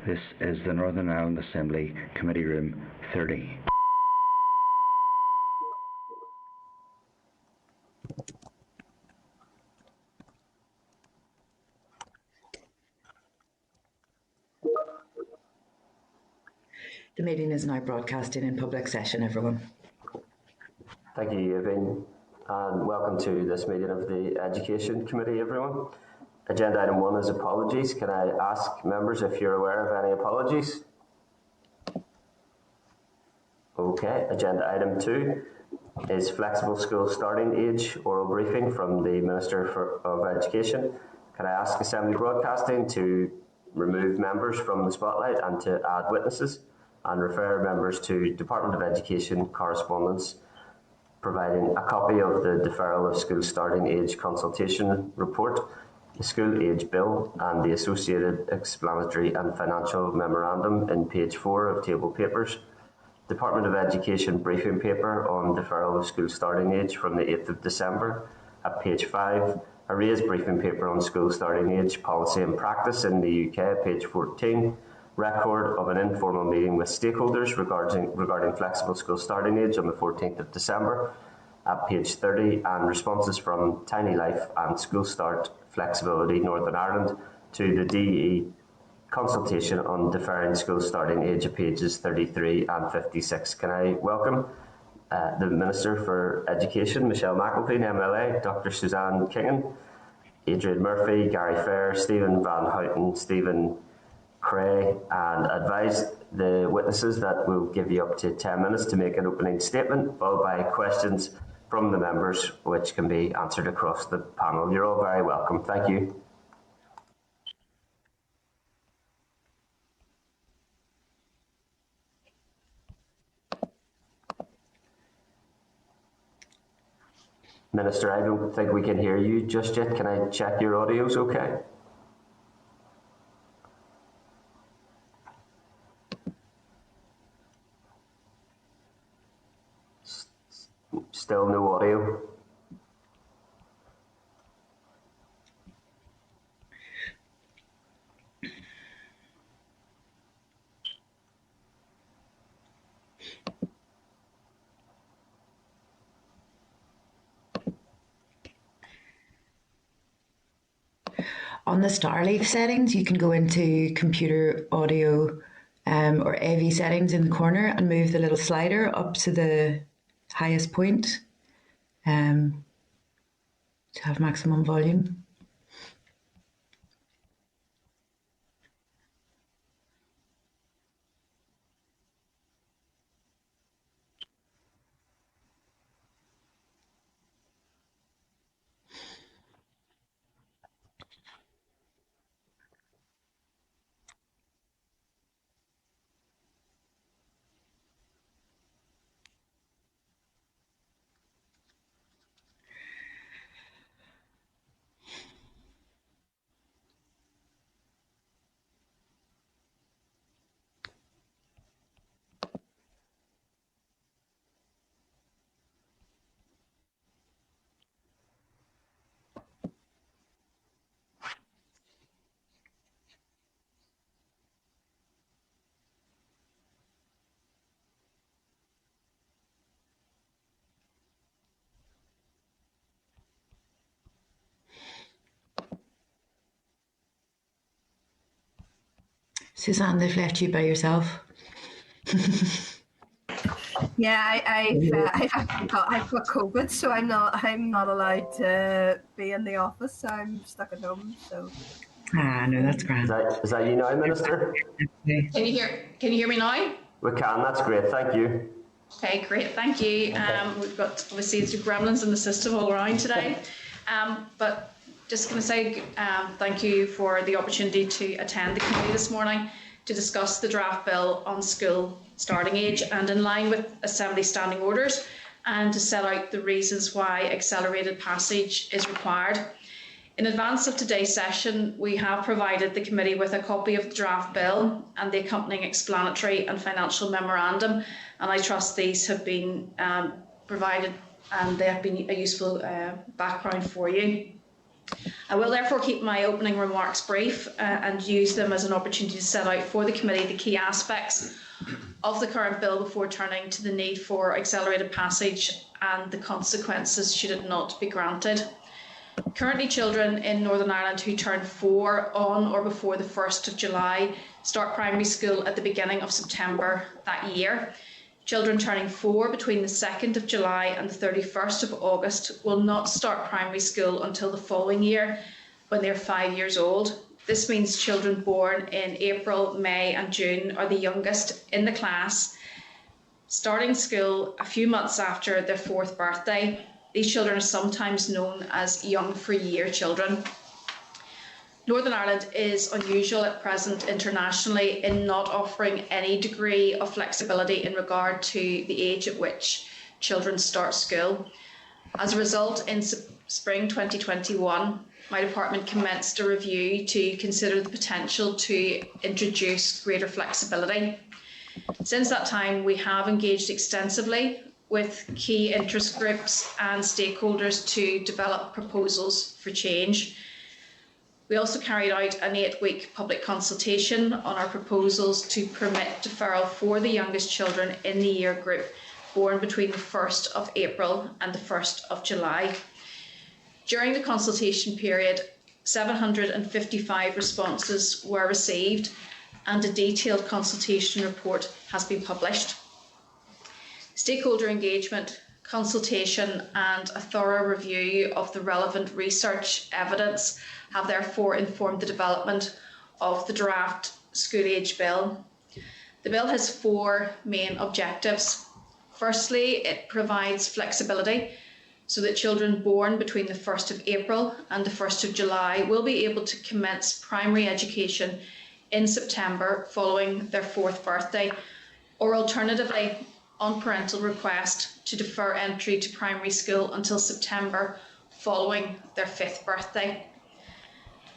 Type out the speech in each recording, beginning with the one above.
This is the Northern Ireland Assembly Committee Room 30. The meeting is now broadcasting in public session, everyone. Thank you, Evelyn, and welcome to this meeting of the Education Committee, everyone. Agenda item 1 is apologies. Can I ask members if you're aware of any apologies? Okay, agenda item 2 is flexible school starting age oral briefing from the Minister of Education. Can I ask Assembly Broadcasting to remove members from the spotlight and to add witnesses and refer members to Department of Education correspondence providing a copy of the deferral of school starting age consultation report, the school age bill and the associated explanatory and financial memorandum in page 4 of table papers, Department of Education briefing paper on deferral of school starting age from the 8th of December at page 5, a raised briefing paper on school starting age policy and practice in the UK at page 14, record of an informal meeting with stakeholders regarding flexible school starting age on the 14th of December at page 30, and responses from Tiny Life and School Start Flexibility Northern Ireland to the DE consultation on deferring school starting age at pages 33 and 56. Can I welcome the Minister for Education, Michelle McElveen, MLA, Dr. Suzanne Kingan, Adrian Murphy, Gary Fair, Stephen Van Houten, Stephen Cray, and advise the witnesses that we'll give you up to 10 minutes to make an opening statement, followed by questions from the members, which can be answered across the panel. You're all very welcome. Thank you. Minister, I don't think we can hear you just yet. Can I check your audio's okay? Still no audio. On the Starleaf settings, you can go into computer audio or AV settings in the corner and move the little slider up to the highest point to have maximum volume. Suzanne, they've left you by yourself. Yeah, I've got COVID, so I'm not allowed to be in the office. So I'm stuck at home. So. No, that's grand. Is that you now, Minister? Can you hear me now? We can. That's great. Thank you. Okay, great. Thank you. Okay. We've got obviously the gremlins in the system all around today, but just going to say thank you for the opportunity to attend the committee this morning to discuss the draft bill on school starting age and in line with Assembly standing orders, and to set out the reasons why accelerated passage is required. In advance of today's session, we have provided the committee with a copy of the draft bill and the accompanying explanatory and financial memorandum, and I trust these have been provided and they have been a useful background for you. I will therefore keep my opening remarks brief and use them as an opportunity to set out for the committee the key aspects of the current bill before turning to the need for accelerated passage and the consequences should it not be granted. Currently, children in Northern Ireland who turn 4 on or before the 1st of July start primary school at the beginning of September that year. Children turning 4 between the 2nd of July and the 31st of August will not start primary school until the following year when they're 5 years old. This means children born in April, May and June are the youngest in the class, starting school a few months after their 4th birthday. These children are sometimes known as young for year children. Northern Ireland is unusual at present internationally in not offering any degree of flexibility in regard to the age at which children start school. As a result, in spring 2021, my department commenced a review to consider the potential to introduce greater flexibility. Since that time, we have engaged extensively with key interest groups and stakeholders to develop proposals for change. We also carried out an 8-week public consultation on our proposals to permit deferral for the youngest children in the year group born between the 1st of April and the 1st of July. During the consultation period, 755 responses were received and a detailed consultation report has been published. Stakeholder engagement, consultation and a thorough review of the relevant research evidence have therefore informed the development of the draft school age bill. The bill has 4 main objectives. Firstly, it provides flexibility so that children born between the 1st of April and the 1st of July will be able to commence primary education in September following their 4th birthday, or alternatively, on parental request, to defer entry to primary school until September following their 5th birthday.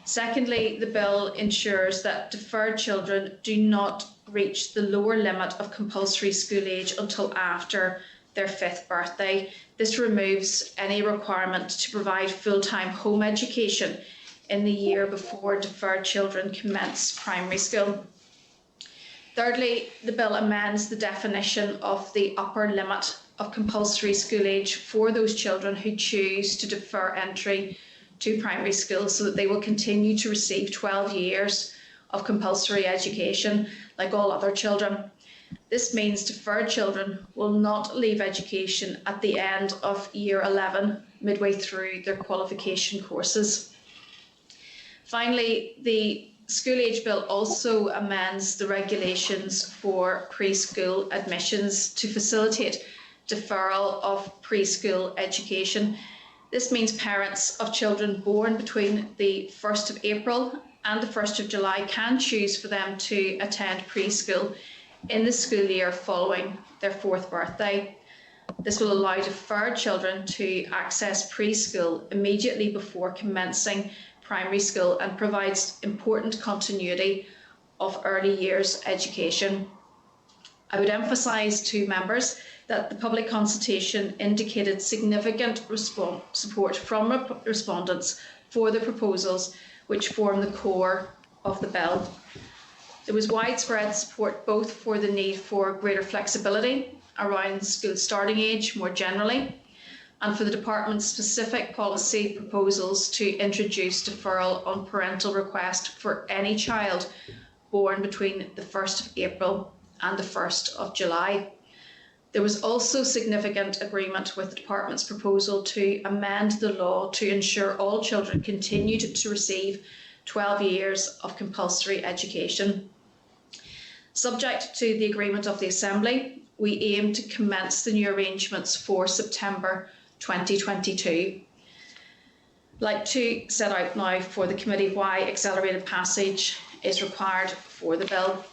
Secondly, the bill ensures that deferred children do not reach the lower limit of compulsory school age until after their 5th birthday. This removes any requirement to provide full-time home education in the year before deferred children commence primary school. Thirdly, the bill amends the definition of the upper limit of compulsory school age for those children who choose to defer entry to primary school so that they will continue to receive 12 years of compulsory education like all other children. This means deferred children will not leave education at the end of year 11, midway through their qualification courses. Finally, the school age bill also amends the regulations for preschool admissions to facilitate deferral of preschool education. This means parents of children born between the 1st of April and the 1st of July can choose for them to attend preschool in the school year following their 4th birthday. This will allow deferred children to access preschool immediately before commencing primary school and provides important continuity of early years education. I would emphasise to members that the public consultation indicated significant support from respondents for the proposals which form the core of the bill. There was widespread support both for the need for greater flexibility around school starting age more generally, and for the department's specific policy proposals to introduce deferral on parental request for any child born between the 1st of April and the 1st of July. There was also significant agreement with the department's proposal to amend the law to ensure all children continued to receive 12 years of compulsory education. Subject to the agreement of the Assembly, we aim to commence the new arrangements for September 2022. I'd like to set out now for the committee why accelerated passage is required for the bill,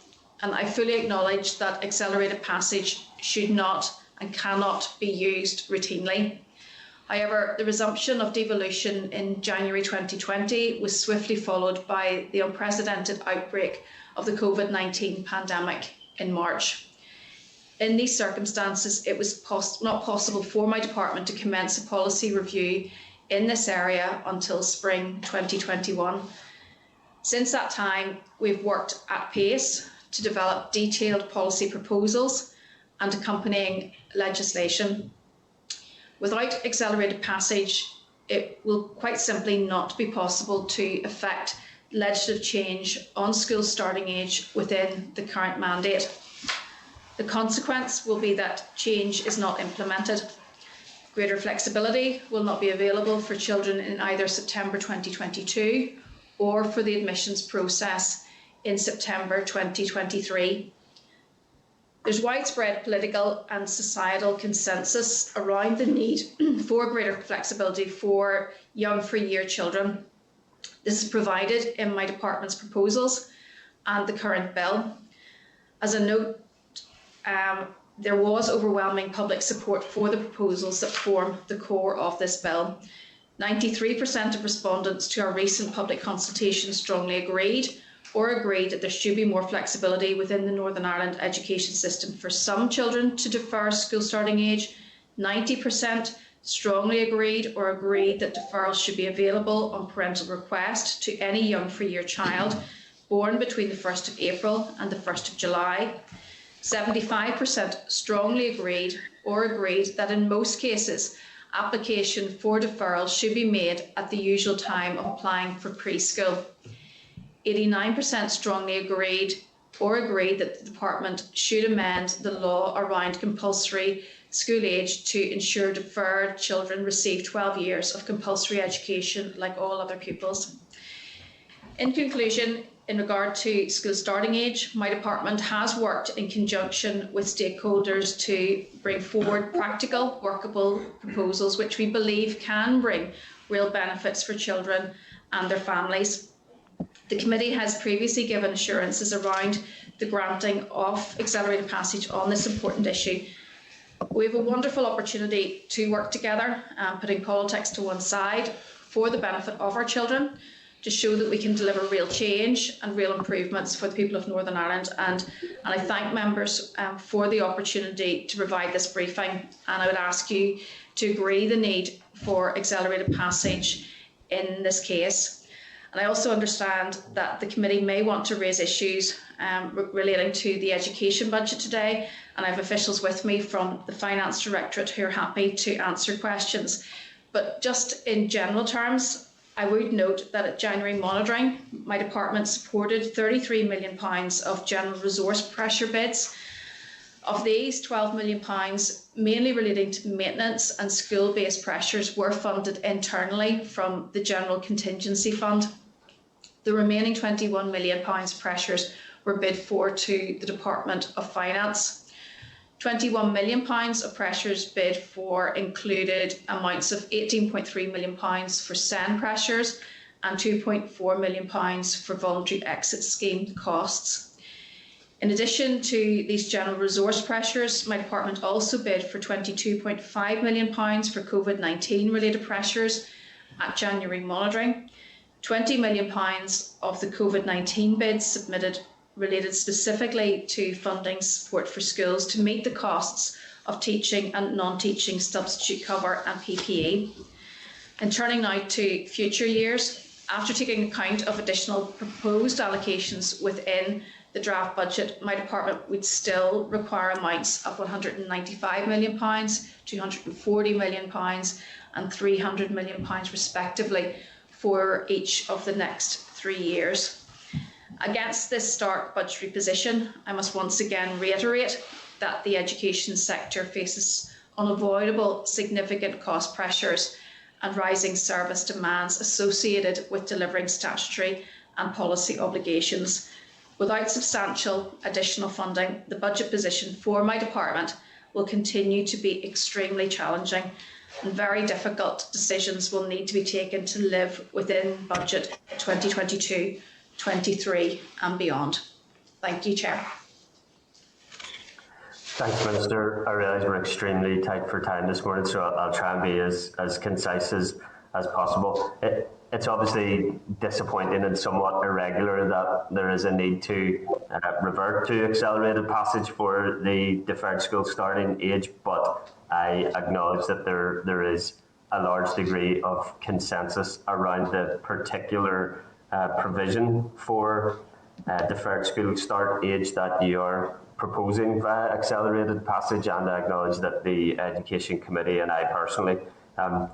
and I fully acknowledge that accelerated passage should not and cannot be used routinely. However, the resumption of devolution in January 2020 was swiftly followed by the unprecedented outbreak of the COVID-19 pandemic in March. In these circumstances, it was not possible for my department to commence a policy review in this area until spring 2021. Since that time, we've worked at pace to develop detailed policy proposals and accompanying legislation. Without accelerated passage, it will quite simply not be possible to effect legislative change on school starting age within the current mandate. The consequence will be that change is not implemented. Greater flexibility will not be available for children in either September 2022 or for the admissions process in September 2023. There's widespread political and societal consensus around the need for greater flexibility for young free-year children. This is provided in my department's proposals and the current bill. As a note, there was overwhelming public support for the proposals that form the core of this bill. 93% of respondents to our recent public consultation strongly agreed that there should be more flexibility within the Northern Ireland education system for some children to defer school starting age. 90% strongly agreed that deferrals should be available on parental request to any young free-year child born between the 1st of April and the 1st of July. 75% strongly agreed that in most cases, application for deferral should be made at the usual time of applying for preschool. 89% strongly agreed that the department should amend the law around compulsory school age to ensure deferred children receive 12 years of compulsory education like all other pupils. In conclusion, in regard to school starting age, my department has worked in conjunction with stakeholders to bring forward practical, workable proposals which we believe can bring real benefits for children and their families. The committee has previously given assurances around the granting of accelerated passage on this important issue. We have a wonderful opportunity to work together, putting politics to one side, for the benefit of our children, to show that we can deliver real change and real improvements for the people of Northern Ireland. And I thank members for the opportunity to provide this briefing. And I would ask you to agree the need for accelerated passage in this case. And I also understand that the committee may want to raise issues relating to the education budget today. And I have officials with me from the Finance Directorate who are happy to answer questions. But just in general terms, I would note that at January monitoring, my department supported £33 million of general resource pressure bids. Of these, £12 million, mainly relating to maintenance and school-based pressures, were funded internally from the General Contingency Fund. The remaining £21 million pressures were bid for to the Department of Finance. £21 million of pressures bid for included amounts of £18.3 million for SEN pressures and £2.4 million for voluntary exit scheme costs. In addition to these general resource pressures, my department also bid for £22.5 million for COVID-19 related pressures at January monitoring. £20 million of the COVID-19 bids submitted related specifically to funding support for schools to meet the costs of teaching and non-teaching substitute cover and PPE. And turning now to future years, after taking account of additional proposed allocations within the draft budget, my department would still require amounts of £195 million, £240 million and £300 million respectively for each of the next 3 years. Against this stark budgetary position, I must once again reiterate that the education sector faces unavoidable significant cost pressures and rising service demands associated with delivering statutory and policy obligations. Without substantial additional funding, the budget position for my department will continue to be extremely challenging, and very difficult decisions will need to be taken to live within budget 2022-23 and beyond. Thank you, Chair. Thanks, Minister. I realise we're extremely tight for time this morning, so I'll try and be as concise as possible. It's obviously disappointing and somewhat irregular that there is a need to revert to accelerated passage for the deferred school starting age, but I acknowledge that there is a large degree of consensus around the particular provision for deferred school start age that you are proposing via accelerated passage, and I acknowledge that the Education Committee and I personally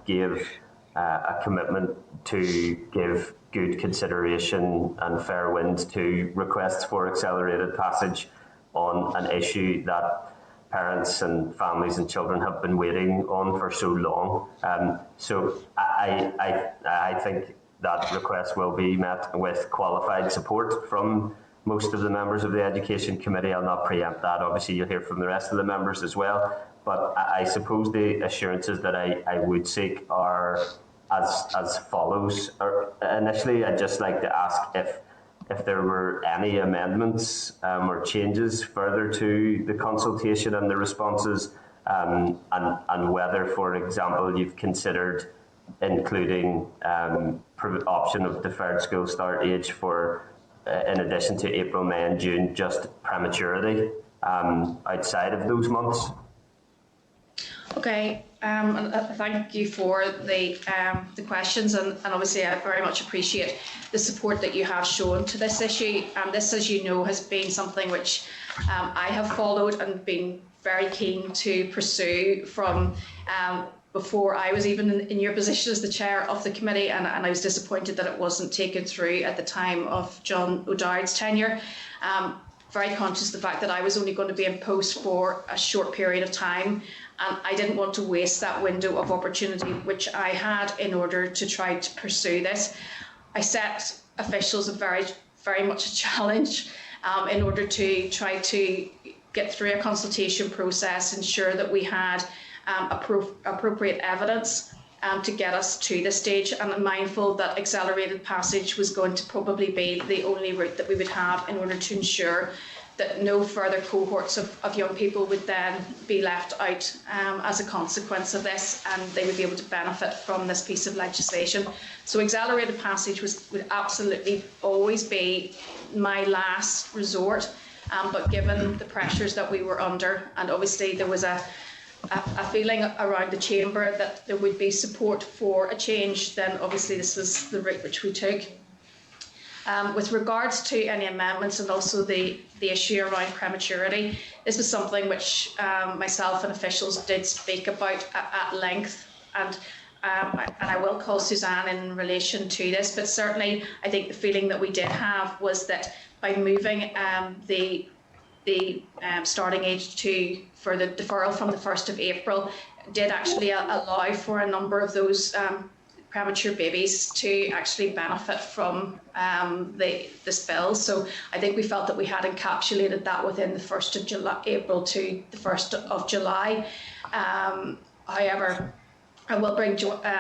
gave a commitment to give good consideration and fair wind to requests for accelerated passage on an issue that parents and families and children have been waiting on for so long. So I think that request will be met with qualified support from most of the members of the Education Committee. I'll not preempt that. Obviously, you'll hear from the rest of the members as well. But I suppose the assurances that I would seek are as follows. Initially, I'd just like to ask if there were any amendments or changes further to the consultation and the responses, and whether, for example, you've considered including option of deferred school start age for, in addition to April, May and June, just prematurity outside of those months. Okay, and thank you for the questions, and obviously I very much appreciate the support that you have shown to this issue. This, as you know, has been something which I have followed and been very keen to pursue from before I was even in your position as the chair of the committee, and I was disappointed that it wasn't taken through at the time of John O'Dowd's tenure. Very conscious of the fact that I was only going to be in post for a short period of time, and I didn't want to waste that window of opportunity which I had in order to try to pursue this. I set officials a very much a challenge in order to try to get through a consultation process, ensure that we had appropriate evidence to get us to this stage, and I'm mindful that accelerated passage was going to probably be the only route that we would have in order to ensure that no further cohorts of young people would then be left out as a consequence of this, and they would be able to benefit from this piece of legislation. So accelerated passage would absolutely always be my last resort, but given the pressures that we were under, and obviously there was a feeling around the chamber that there would be support for a change, then obviously this was the route which we took. With regards to any amendments and also the issue around prematurity, this was something which myself and officials did speak about at length, and I will call Suzanne in relation to this, but certainly I think the feeling that we did have was that by moving the starting age for the deferral from the 1st of April did actually allow for a number of those premature babies to actually benefit from this bill. So I think we felt that we had encapsulated that within the 1st of July, April to the 1st of July. However, I will bring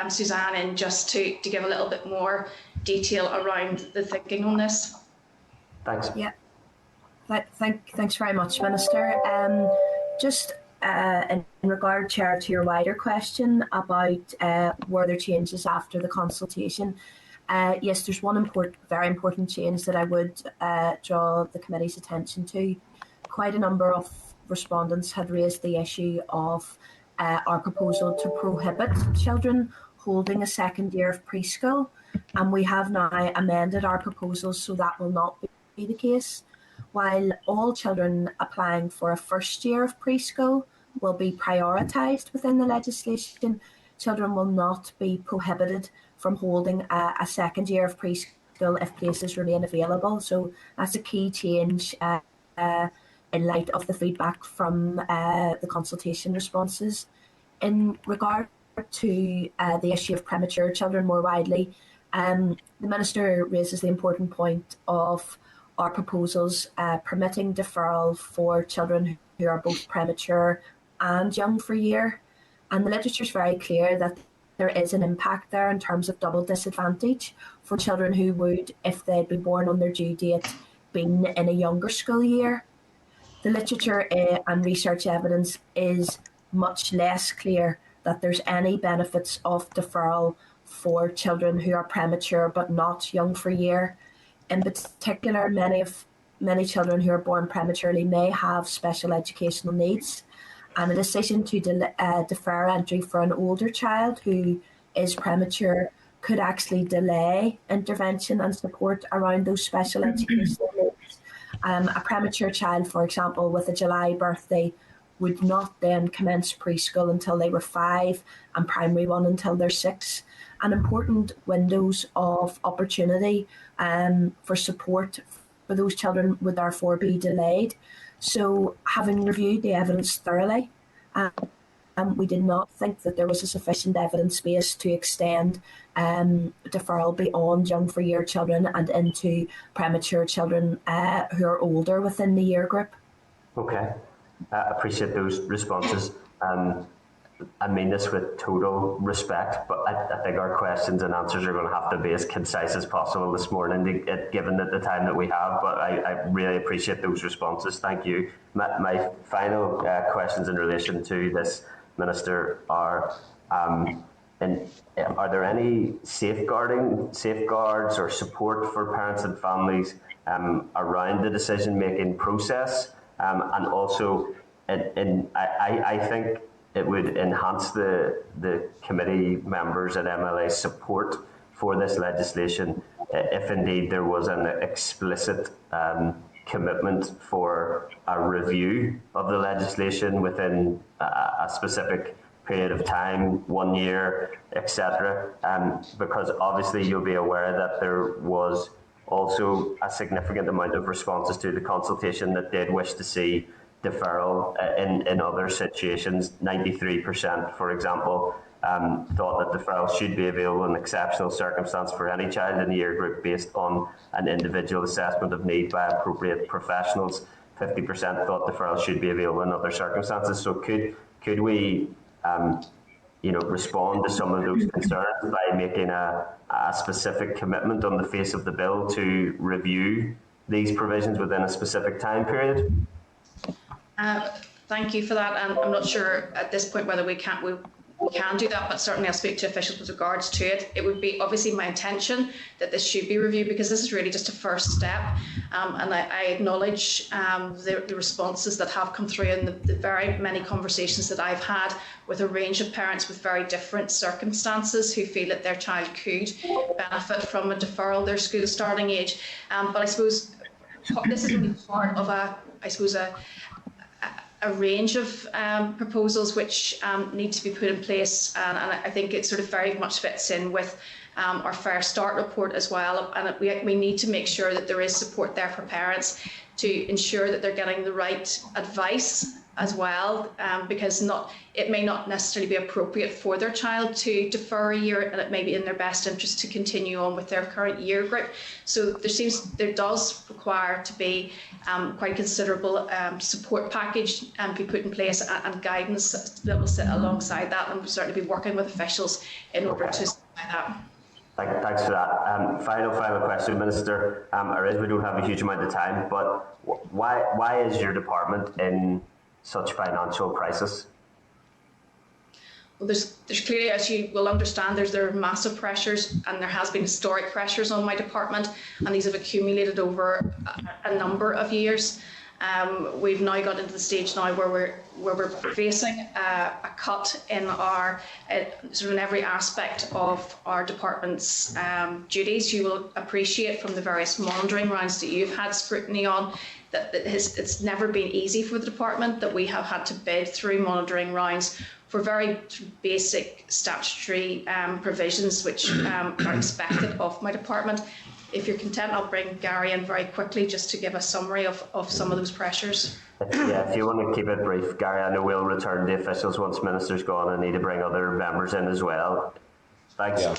Suzanne in just to give a little bit more detail around the thinking on this. Thanks. Yeah. Thanks very much, Minister. Just in regard, Chair, to your wider question about were there changes after the consultation, yes, there's one very important change that I would draw the committee's attention to. Quite a number of respondents had raised the issue of our proposal to prohibit children holding a second year of preschool, and we have now amended our proposal so that will not be the case. While all children applying for a first year of preschool will be prioritised within the legislation, children will not be prohibited from holding a second year of preschool if places remain available. So that's a key change in light of the feedback from the consultation responses. In regard to the issue of premature children more widely, the Minister raises the important point of our proposals permitting deferral for children who are both premature and young for a year. And the literature is very clear that there is an impact there in terms of double disadvantage for children who would, if they'd been born on their due date, been in a younger school year. The literature and research evidence is much less clear that there's any benefits of deferral for children who are premature but not young for a year. In particular, many children who are born prematurely may have special educational needs, and a decision to defer entry for an older child who is premature could actually delay intervention and support around those special educational needs. A premature child, for example, with a July birthday would not then commence preschool until they were 5 and primary 1 until they're 6. And important windows of opportunity for support for those children would therefore be delayed. So having reviewed the evidence thoroughly, we did not think that there was a sufficient evidence base to extend deferral beyond young for year children and into premature children who are older within the year group. Okay, appreciate those responses. I mean this with total respect, but I think our questions and answers are going to have to be as concise as possible this morning, given the time that we have, but I really appreciate those responses. Thank you. My final questions in relation to this, Minister, are there any safeguards or support for parents and families around the decision-making process? And also, I think it would enhance the committee members and MLA support for this legislation if indeed there was an explicit commitment for a review of the legislation within a specific period of time, 1 year, etc. Because obviously you'll be aware that there was also a significant amount of responses to the consultation that did wish to see deferral in other situations. 93%, for example, thought that deferral should be available in exceptional circumstance for any child in the year group based on an individual assessment of need by appropriate professionals. 50% thought deferral should be available in other circumstances. So could we respond to some of those concerns by making a specific commitment on the face of the bill to review these provisions within a specific time period? Thank you for that, and I'm not sure at this point whether we can do that, but certainly I'll speak to officials with regards to it. It would be obviously my intention that this should be reviewed, because this is really just a first step, and I acknowledge the responses that have come through and the very many conversations that I've had with a range of parents with very different circumstances who feel that their child could benefit from a deferral of their school starting age. But I suppose this is only part of a range of proposals which need to be put in place, and I think it sort of very much fits in with our Fair Start report as well, and we need to make sure that there is support there for parents to ensure that they're getting the right advice as well, because it may not necessarily be appropriate for their child to defer a year, and it may be in their best interest to continue on with their current year group. So there does require to be quite considerable support package be put in place, and guidance that will sit alongside that, and we'll certainly be working with officials in order to supply that. Thanks for that. Final question, Minister. We don't have a huge amount of time, but why is your department in such financial crisis? Well, there's clearly, as you will understand, there are massive pressures, and there has been historic pressures on my department, and these have accumulated over a number of years. We've now got into the stage now where we're facing a cut in our sort of in every aspect of our department's duties. You will appreciate from the various monitoring rounds that you've had scrutiny on that it's never been easy for the department, that we have had to bid through monitoring rounds for very basic statutory provisions which are expected of my department. If you're content, I'll bring Gary in very quickly just to give a summary of some of those pressures. Yeah, if you want to keep it brief, Gary, I know we'll return to officials once Minister's gone and need to bring other members in as well. Thanks. Yeah.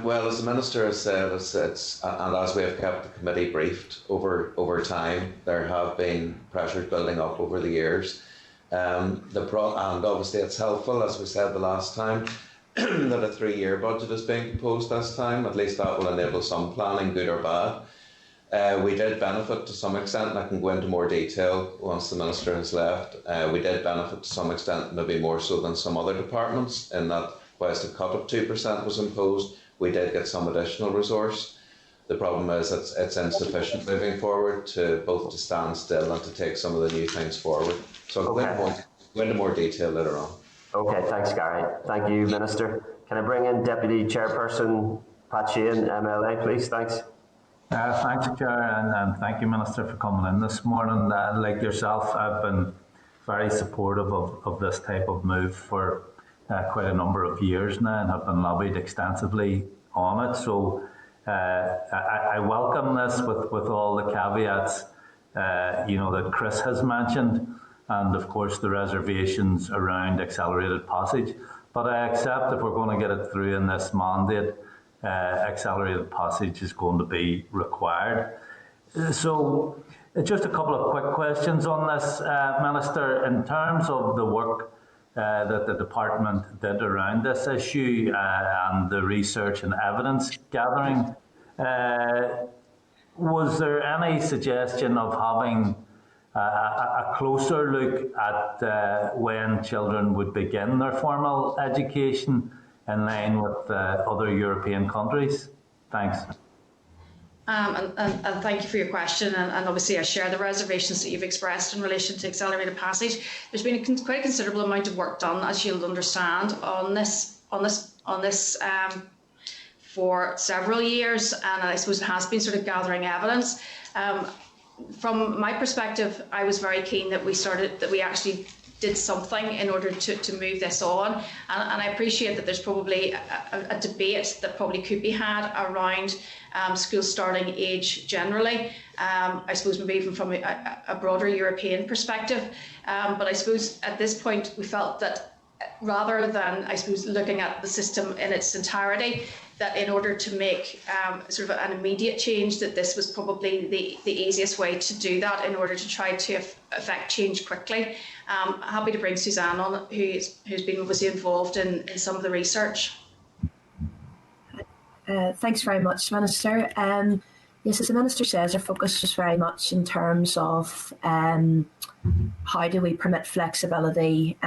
Well, as the Minister has said, and as we have kept the committee briefed over time, there have been pressures building up over the years. And obviously it's helpful, as we said the last time, that a 3-year budget is being proposed this time. At least that will enable some planning, good or bad. We did benefit to some extent, and I can go into more detail once the Minister has left. We did benefit to some extent, maybe more so than some other departments, in that whilst a cut of 2% was imposed, we did get some additional resource. The problem is it's insufficient moving forward both to stand still and to take some of the new things forward. So I'll go into more detail later on. Okay, thanks, Gary. Thank you, Minister. Can I bring in Deputy Chairperson Pat Sheehan, MLA, please? Thanks. Thanks, Chair, and thank you, Minister, for coming in this morning. Like yourself, I've been very supportive of this type of move for quite a number of years now and have been lobbied extensively on it. So I welcome this with all the caveats that Chris has mentioned, and of course the reservations around accelerated passage. But I accept if we're going to get it through in this mandate, accelerated passage is going to be required. So just a couple of quick questions on this, Minister. In terms of the work that the department did around this issue and the research and evidence gathering, was there any suggestion of having a closer look at when children would begin their formal education in line with other European countries? Thanks. And thank you for your question. And obviously, I share the reservations that you've expressed in relation to accelerated passage. There's been quite a considerable amount of work done, as you'll understand, on this for several years, and I suppose it has been sort of gathering evidence. From my perspective, I was very keen that we actually did something in order to move this on, and I appreciate that there's probably a debate that probably could be had around school starting age generally. I suppose maybe even from a broader European perspective, but I suppose at this point we felt that rather than, I suppose, looking at the system in its entirety, that in order to make sort of an immediate change, that this was probably the easiest way to do that in order to try to affect change quickly. Happy to bring Suzanne on, who's been obviously involved in some of the research. Thanks very much, Minister. Yes, as the Minister says, our focus was very much in terms of how do we permit flexibility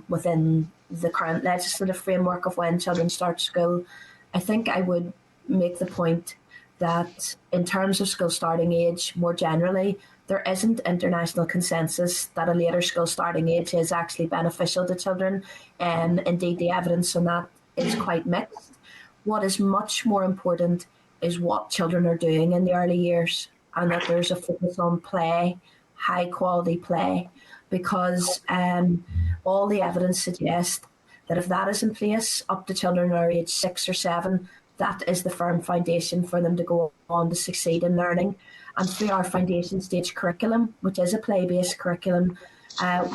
within the current legislative framework of when children start school. I think I would make the point that in terms of school starting age more generally, there isn't international consensus that a later school starting age is actually beneficial to children. Indeed, the evidence on that is quite mixed. What is much more important is what children are doing in the early years, and that there's a focus on play, high quality play, because all the evidence suggests that if that is in place up to children who are age 6 or 7, that is the firm foundation for them to go on to succeed in learning. And through our foundation stage curriculum, which is a play-based curriculum,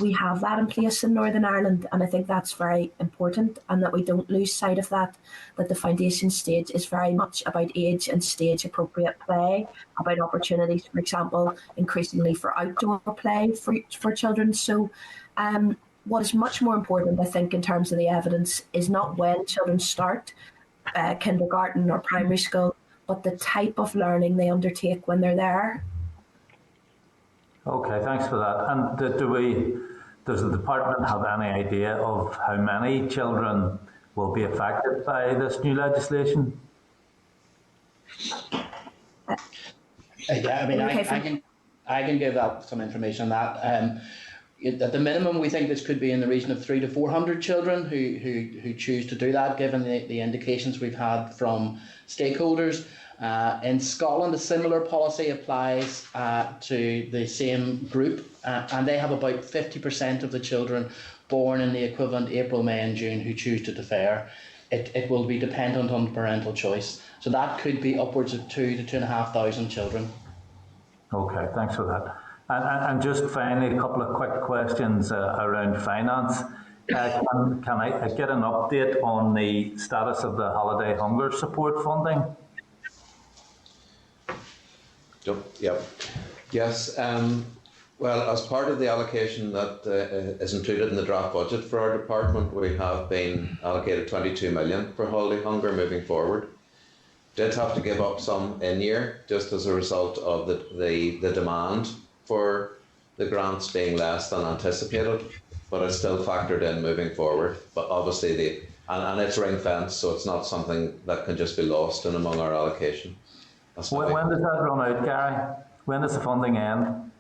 we have that in place in Northern Ireland, and I think that's very important, and that we don't lose sight of that the foundation stage is very much about age and stage appropriate play, about opportunities, for example, increasingly for outdoor play for children. So what is much more important, I think, in terms of the evidence is not when children start kindergarten or primary school, but the type of learning they undertake when they're there. Okay, thanks for that. And does the department have any idea of how many children will be affected by this new legislation? Yeah, I mean, I can give out some information on that. At the minimum, we think this could be in the region of 300 to 400 children who choose to do that, given the indications we've had from stakeholders. In Scotland, a similar policy applies to the same group, and they have about 50% of the children born in the equivalent April, May and June who choose to defer. It will be dependent on parental choice. So that could be upwards of 2,000 to 2,500 children. Okay, thanks for that. And just finally, a couple of quick questions around finance. Can I get an update on the status of the holiday hunger support funding? Yep. Yes. Well, as part of the allocation that is included in the draft budget for our department, we have been allocated 22 million for holiday hunger moving forward. Did have to give up some in year just as a result of the demand for the grants being less than anticipated, but it's still factored in moving forward. But obviously and it's ring fence, so it's not something that can just be lost in among our allocation. When does that run out, Gary? When does the funding end?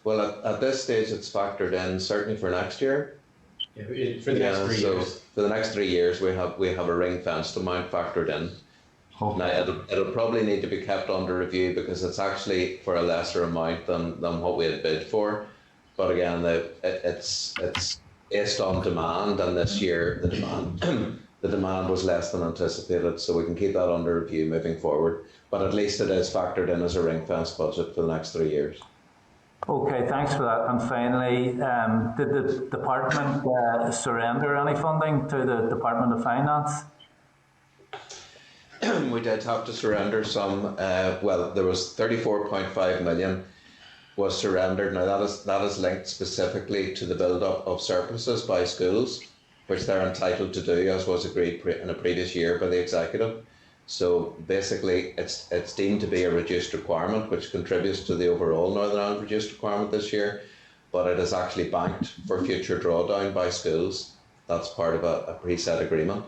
Well, at this stage, it's factored in certainly for next year. For the next 3 years. For the next 3 years, we have a ring-fenced amount factored in. Okay. Now, it'll probably need to be kept under review because it's actually for a lesser amount than what we had bid for. But again, it's based on demand, and this year the demand was less than anticipated, so we can keep that under review moving forward. But at least it is factored in as a ring-fenced budget for the next 3 years. Okay, thanks for that. And finally, did the department surrender any funding to the Department of Finance? We did have to surrender some. Well, there was 34.5 million was surrendered. Now that is linked specifically to the build-up of surpluses by schools, which they're entitled to do, as was agreed in a previous year by the executive. So basically, it's deemed to be a reduced requirement, which contributes to the overall Northern Ireland reduced requirement this year, but it is actually banked for future drawdown by schools. That's part of a preset agreement.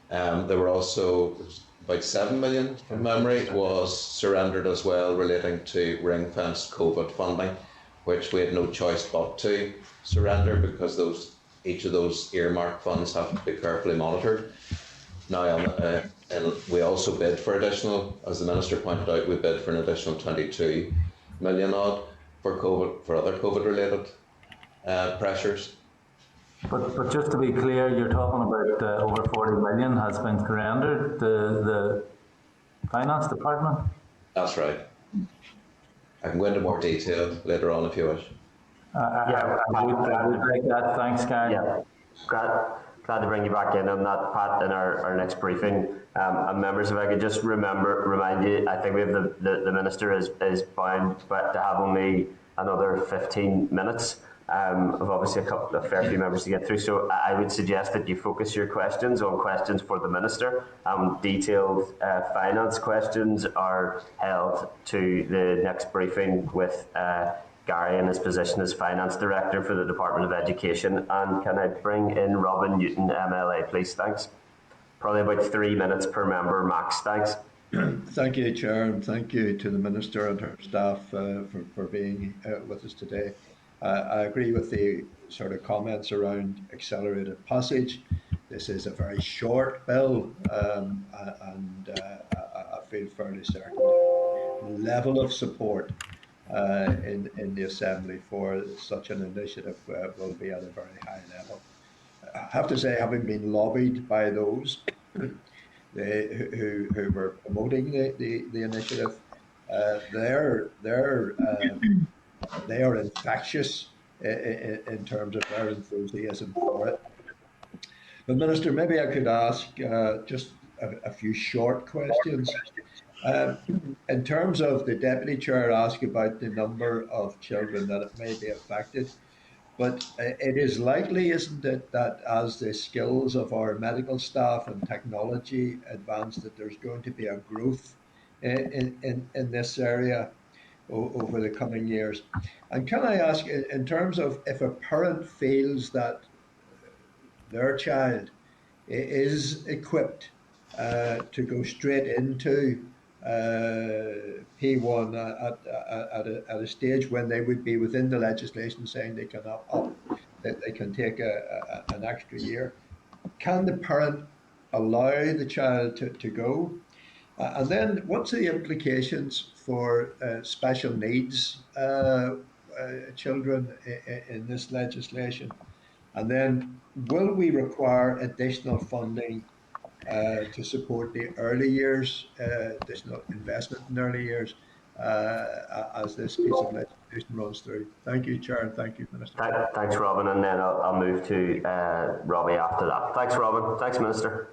There were also about 7 million, from memory, was surrendered as well, relating to ring-fenced COVID funding, which we had no choice but to surrender because each of those earmarked funds have to be carefully monitored. Now, and we also bid for additional, as the Minister pointed out, we bid for an additional 22 million odd for COVID, for other COVID-related pressures. But just to be clear, you're talking about over 40 million has been surrendered to the Finance Department? That's right. I can go into more detail later on if you wish. I would like that. Thanks, Gary. Yeah, glad to bring you back in on that, Pat, in our next briefing. And members, if I could just remind you, I think we have the Minister is bound but to have only another 15 minutes. Of obviously a fair few members to get through, so I would suggest that you focus your questions on questions for the Minister. Detailed finance questions are held to the next briefing with Gary in his position as Finance Director for the Department of Education. And can I bring in Robin Newton, MLA, please? Thanks. Probably about 3 minutes per member max. Thanks. Thank you, Chair, and thank you to the Minister and her staff for being with us today. I agree with the sort of comments around accelerated passage. This is a very short bill, and I feel fairly certain the level of support in the Assembly for such an initiative will be at a very high level. I have to say, having been lobbied by those who were promoting the initiative, they are infectious in terms of their enthusiasm for it. But Minister, maybe I could ask just a few short questions. In terms of the Deputy Chair asked about the number of children that it may be affected, but it is likely, isn't it, that as the skills of our medical staff and technology advance, that there's going to be a growth in this area over the coming years. And can I ask, in terms of if a parent feels that their child is equipped to go straight into P1 at a stage when they would be within the legislation saying they can that they can take an extra year, can the parent allow the child to go? And then what's the implications for special needs children in this legislation? And then will we require additional funding to support the early years, additional investment in early years as this piece of legislation runs through? Thank you, Chair, and thank you, Minister. Thanks, Robin, and then I'll move to Robbie after that. Thanks, Robin. Thanks, Minister.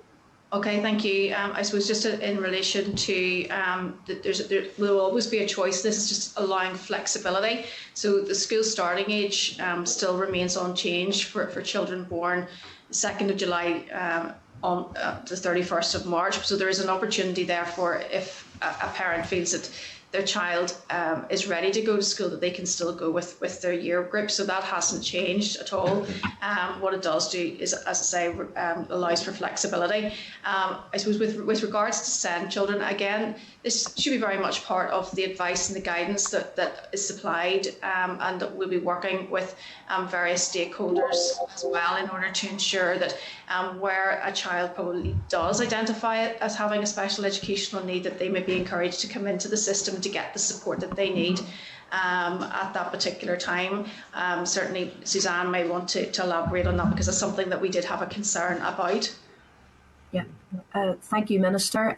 Okay, thank you. I suppose just in relation to there will always be a choice. This is just allowing flexibility. So the school starting age still remains unchanged for children born 2nd of July on the 31st of March. So there is an opportunity there for if a parent feels that their child is ready to go to school, that they can still go with their year group. So that hasn't changed at all. What it does do is, as I say, allows for flexibility. I suppose with regards to SEND children, again, this should be very much part of the advice and the guidance that is supplied, and that we'll be working with various stakeholders as well in order to ensure that where a child probably does identify it as having a special educational need, that they may be encouraged to come into the system to get the support that they need at that particular time. Certainly Suzanne may want to elaborate on that, because it's something that we did have a concern about. Yeah, thank you, Minister.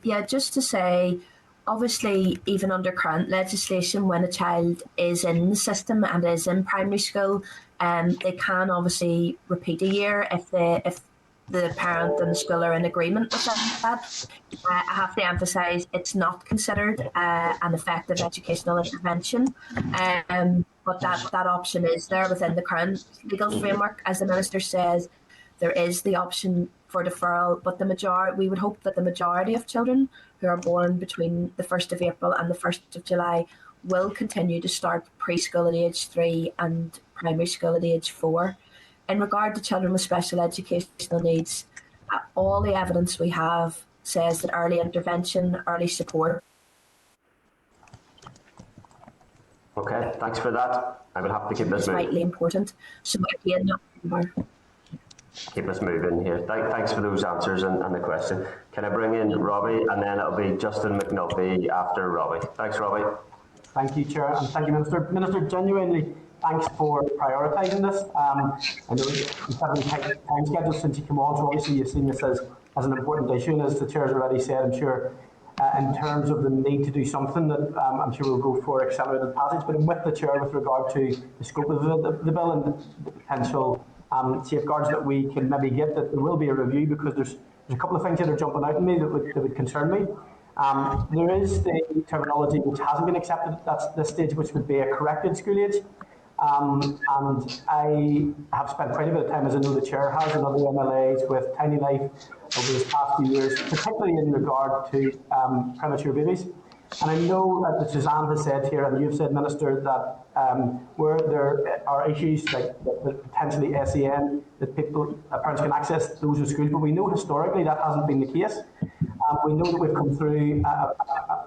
Yeah, just to say, obviously, even under current legislation, when a child is in the system and is in primary school, they can obviously repeat a year if the parent and the school are in agreement with that. I have to emphasise it's not considered an effective educational intervention, but that option is there within the current legal framework. As the Minister says, there is the option for deferral, but we would hope that the majority of children who are born between the 1st of April and the 1st of July will continue to start preschool at age 3 and primary school at age 4. In regard to children with special educational needs, all the evidence we have says that early intervention, early support. Okay, thanks for that. I will have to keep this moving. It's vitally important. So again, keep us moving here. Thanks for those answers and the question. Can I bring in Robbie, and then it'll be Justin McNulty after Robbie. Thanks, Robbie. Thank you, Chair, and thank you, Minister. Minister, genuinely, thanks for prioritising this. I know you've had a tight time schedule since you came on, so obviously you've seen this as an important issue, and as the Chair's already said, I'm sure in terms of the need to do something that I'm sure we'll go for accelerated passage, but I'm with the Chair with regard to the scope of the bill and the potential safeguards that we can maybe get, that there will be a review, because there's a couple of things that are jumping out at me that would concern me. There is the terminology which hasn't been accepted at this stage, which would be a corrected school age. And I have spent quite a bit of time, as I know the Chair has, and other MLAs with Tiny Life over these past few years, particularly in regard to premature babies. And I know that Suzanne has said here, and you've said, Minister, that where there are issues like potentially SEN, that parents can access those in schools, but we know historically that hasn't been the case. We know that we've come through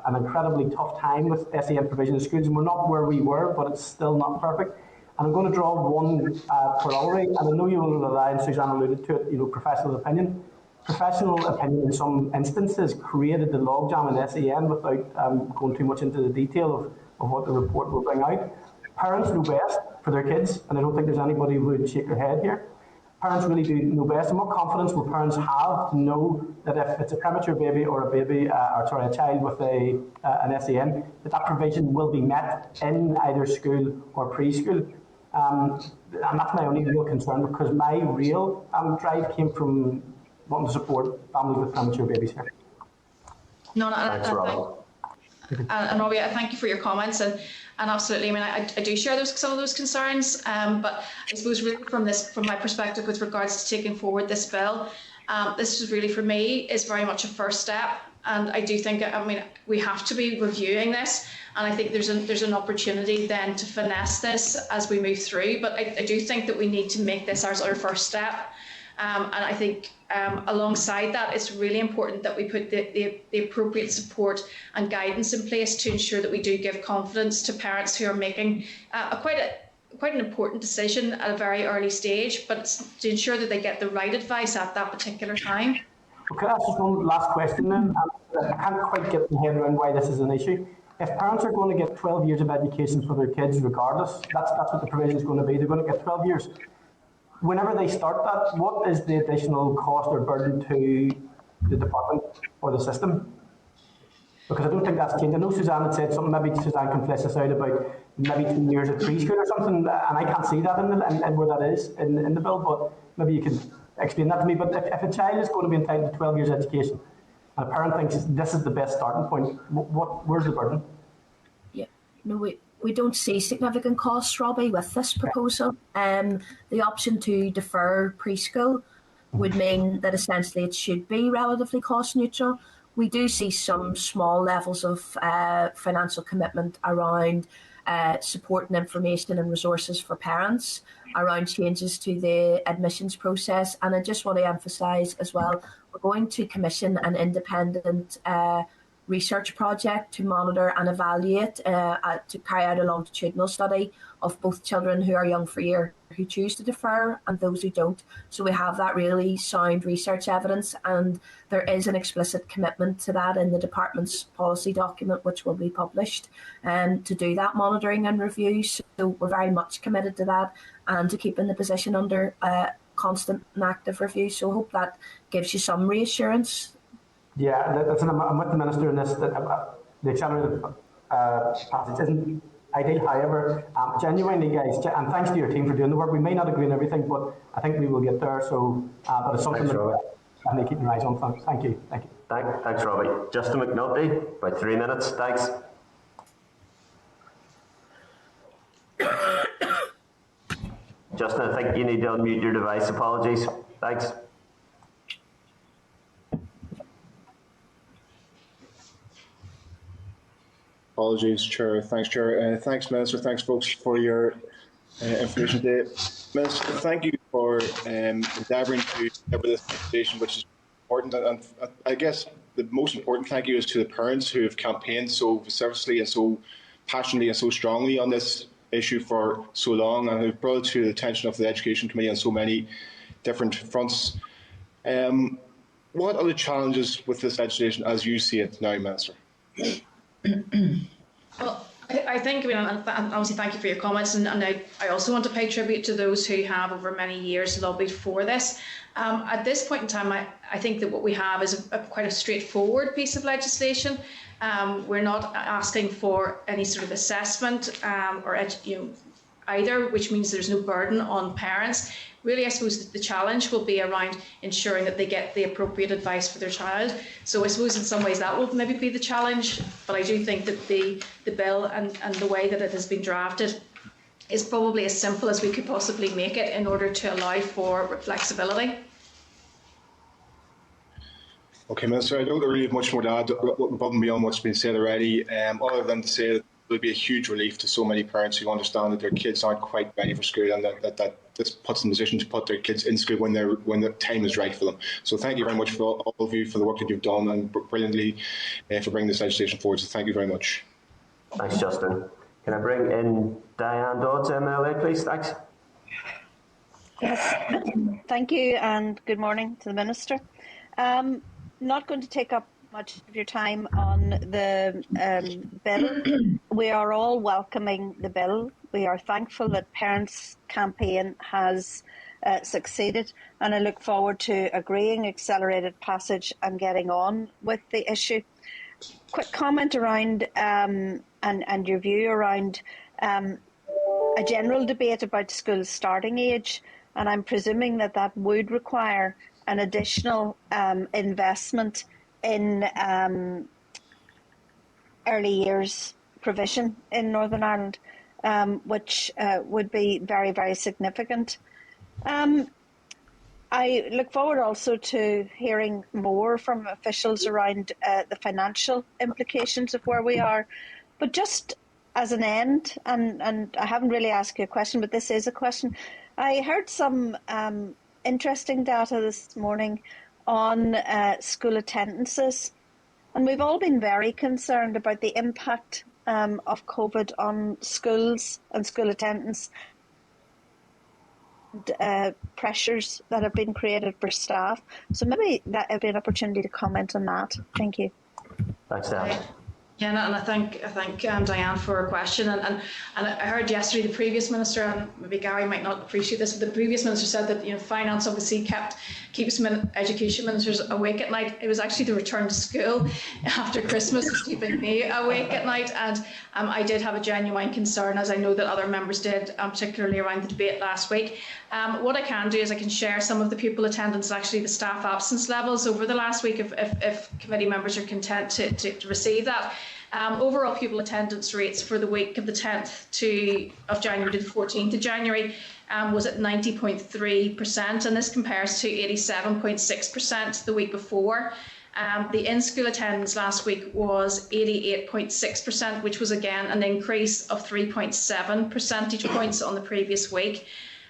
an incredibly tough time with SEN provision in schools, and we're not where we were, but it's still not perfect. And I'm going to draw one corollary, and I know you will rely, and Suzanne alluded to it, professional opinion. Professional opinion in some instances created the logjam in SEN without going too much into the detail of what the report will bring out. Parents know best for their kids, and I don't think there's anybody who would shake their head here. Parents really do know best, and what confidence will parents have to know that if it's a premature baby or a child with an SEN, that provision will be met in either school or preschool. And that's my only real concern, because my real drive came from wanting to support families with premature babies here. Thanks, Robbie. And Robbie, I thank you for your comments, and absolutely, I mean, I do share some of those concerns, but I suppose really from my perspective with regards to taking forward this bill, this is really, for me, is very much a first step, and I do think, I mean, we have to be reviewing this, and I think there's an opportunity then to finesse this as we move through, but I do think that we need to make this our first step. And I think alongside that, it's really important that we put the appropriate support and guidance in place to ensure that we do give confidence to parents who are making quite an important decision at a very early stage, but to ensure that they get the right advice at that particular time. Okay, that's just one last question then. I can't quite get my head around why this is an issue. If parents are going to get 12 years of education for their kids regardless, that's what the provision is going to be. They're going to get 12 years. Whenever they start that, what is the additional cost or burden to the department or the system? Because I don't think that's changed. I know Suzanne had said something, maybe Suzanne can flesh this out, about maybe 2 years of preschool or something, and I can't see that in where that is in the bill, but maybe you can explain that to me. But if a child is going to be entitled to 12 years education, and a parent thinks this is the best starting point, where's the burden? Yeah, no, we don't see significant costs, Robbie, with this proposal. The option to defer preschool would mean that essentially it should be relatively cost neutral. we do see some small levels of financial commitment around support and information and resources for parents, around changes to the admissions process. And I just want to emphasise as well, we're going to commission an independent research project to monitor and evaluate, to carry out a longitudinal study of both children who are young for a year who choose to defer and those who don't. So we have that really sound research evidence, and there is an explicit commitment to that in the department's policy document, which will be published, to do that monitoring and review. So we're very much committed to that and to keeping the position under constant and active review. So I hope that gives you some reassurance. Yeah, listen, I'm with the Minister in this, that the accelerated passage isn't ideal. However, genuinely, guys, and thanks to your team for doing the work. We may not agree on everything, but I think we will get there. So, but it's something that I need keep your eyes on. Thank you. Thank you. Thanks, Robbie. Justin McNulty, about 3 minutes. Thanks. Justin, I think you need to unmute your device. Apologies. Thanks. Apologies, Chair. Thanks, Chair. Thanks, Minister. Thanks, folks, for your information today. Minister, thank you for endeavouring to deliver this presentation, which is important. And I guess the most important thank you is to the parents who have campaigned so vociferously and so passionately and so strongly on this issue for so long, and who've brought it to the attention of the Education Committee on so many different fronts. What are the challenges with this legislation as you see it now, Minister? Well, I think, and obviously thank you for your comments, and I also want to pay tribute to those who have over many years lobbied for this. At this point in time, I think that what we have is quite a straightforward piece of legislation. We're not asking for any sort of assessment or either, which means there's no burden on parents. Really, I suppose the challenge will be around ensuring that they get the appropriate advice for their child. So I suppose in some ways that will maybe be the challenge, but I do think that the bill and the way that it has been drafted is probably as simple as we could possibly make it in order to allow for flexibility. Okay, Minister, I don't really have much more to add above and beyond what's been said already, other than to say that it will be a huge relief to so many parents who understand that their kids aren't quite ready for school, and that this puts them in a position to put their kids in school when the time is right for them. So thank you very much for all of you for the work that you've done and brilliantly for bringing this legislation forward. So thank you very much. Thanks, Justin. Can I bring in Diane Dodds, MLA, please? Thanks. Yes, thank you, and good morning to the Minister. Not going to take up much of your time on the bill. We are all welcoming the bill. We are thankful that Parents' Campaign has succeeded, and I look forward to agreeing accelerated passage and getting on with the issue. Quick comment around and your view around a general debate about school starting age, and I'm presuming that would require an additional investment in early years provision in Northern Ireland, which would be very, very significant. I look forward also to hearing more from officials around the financial implications of where we are. But just as an end, and I haven't really asked you a question, but this is a question. I heard some interesting data this morning on school attendances, and we've all been very concerned about the impact of COVID on schools and school attendance, pressures that have been created for staff. So maybe that would be an opportunity to comment on that. Thank you. Thanks, Dan. Yeah, and I thank Diane for her question. And I heard yesterday the previous minister, and maybe Gary might not appreciate this, but the previous minister said that finance obviously keeps education ministers awake at night. It was actually the return to school after Christmas was keeping me awake at night, and I did have a genuine concern, as I know that other members did, particularly around the debate last week. What I can do is I can share some of the pupil attendance, actually the staff absence levels over the last week, if committee members are content to receive that. Overall pupil attendance rates for the week of the 10th of January to the 14th of January was at 90.3%, and this compares to 87.6% the week before. The in-school attendance last week was 88.6%, which was again an increase of 3.7 percentage points on the previous week.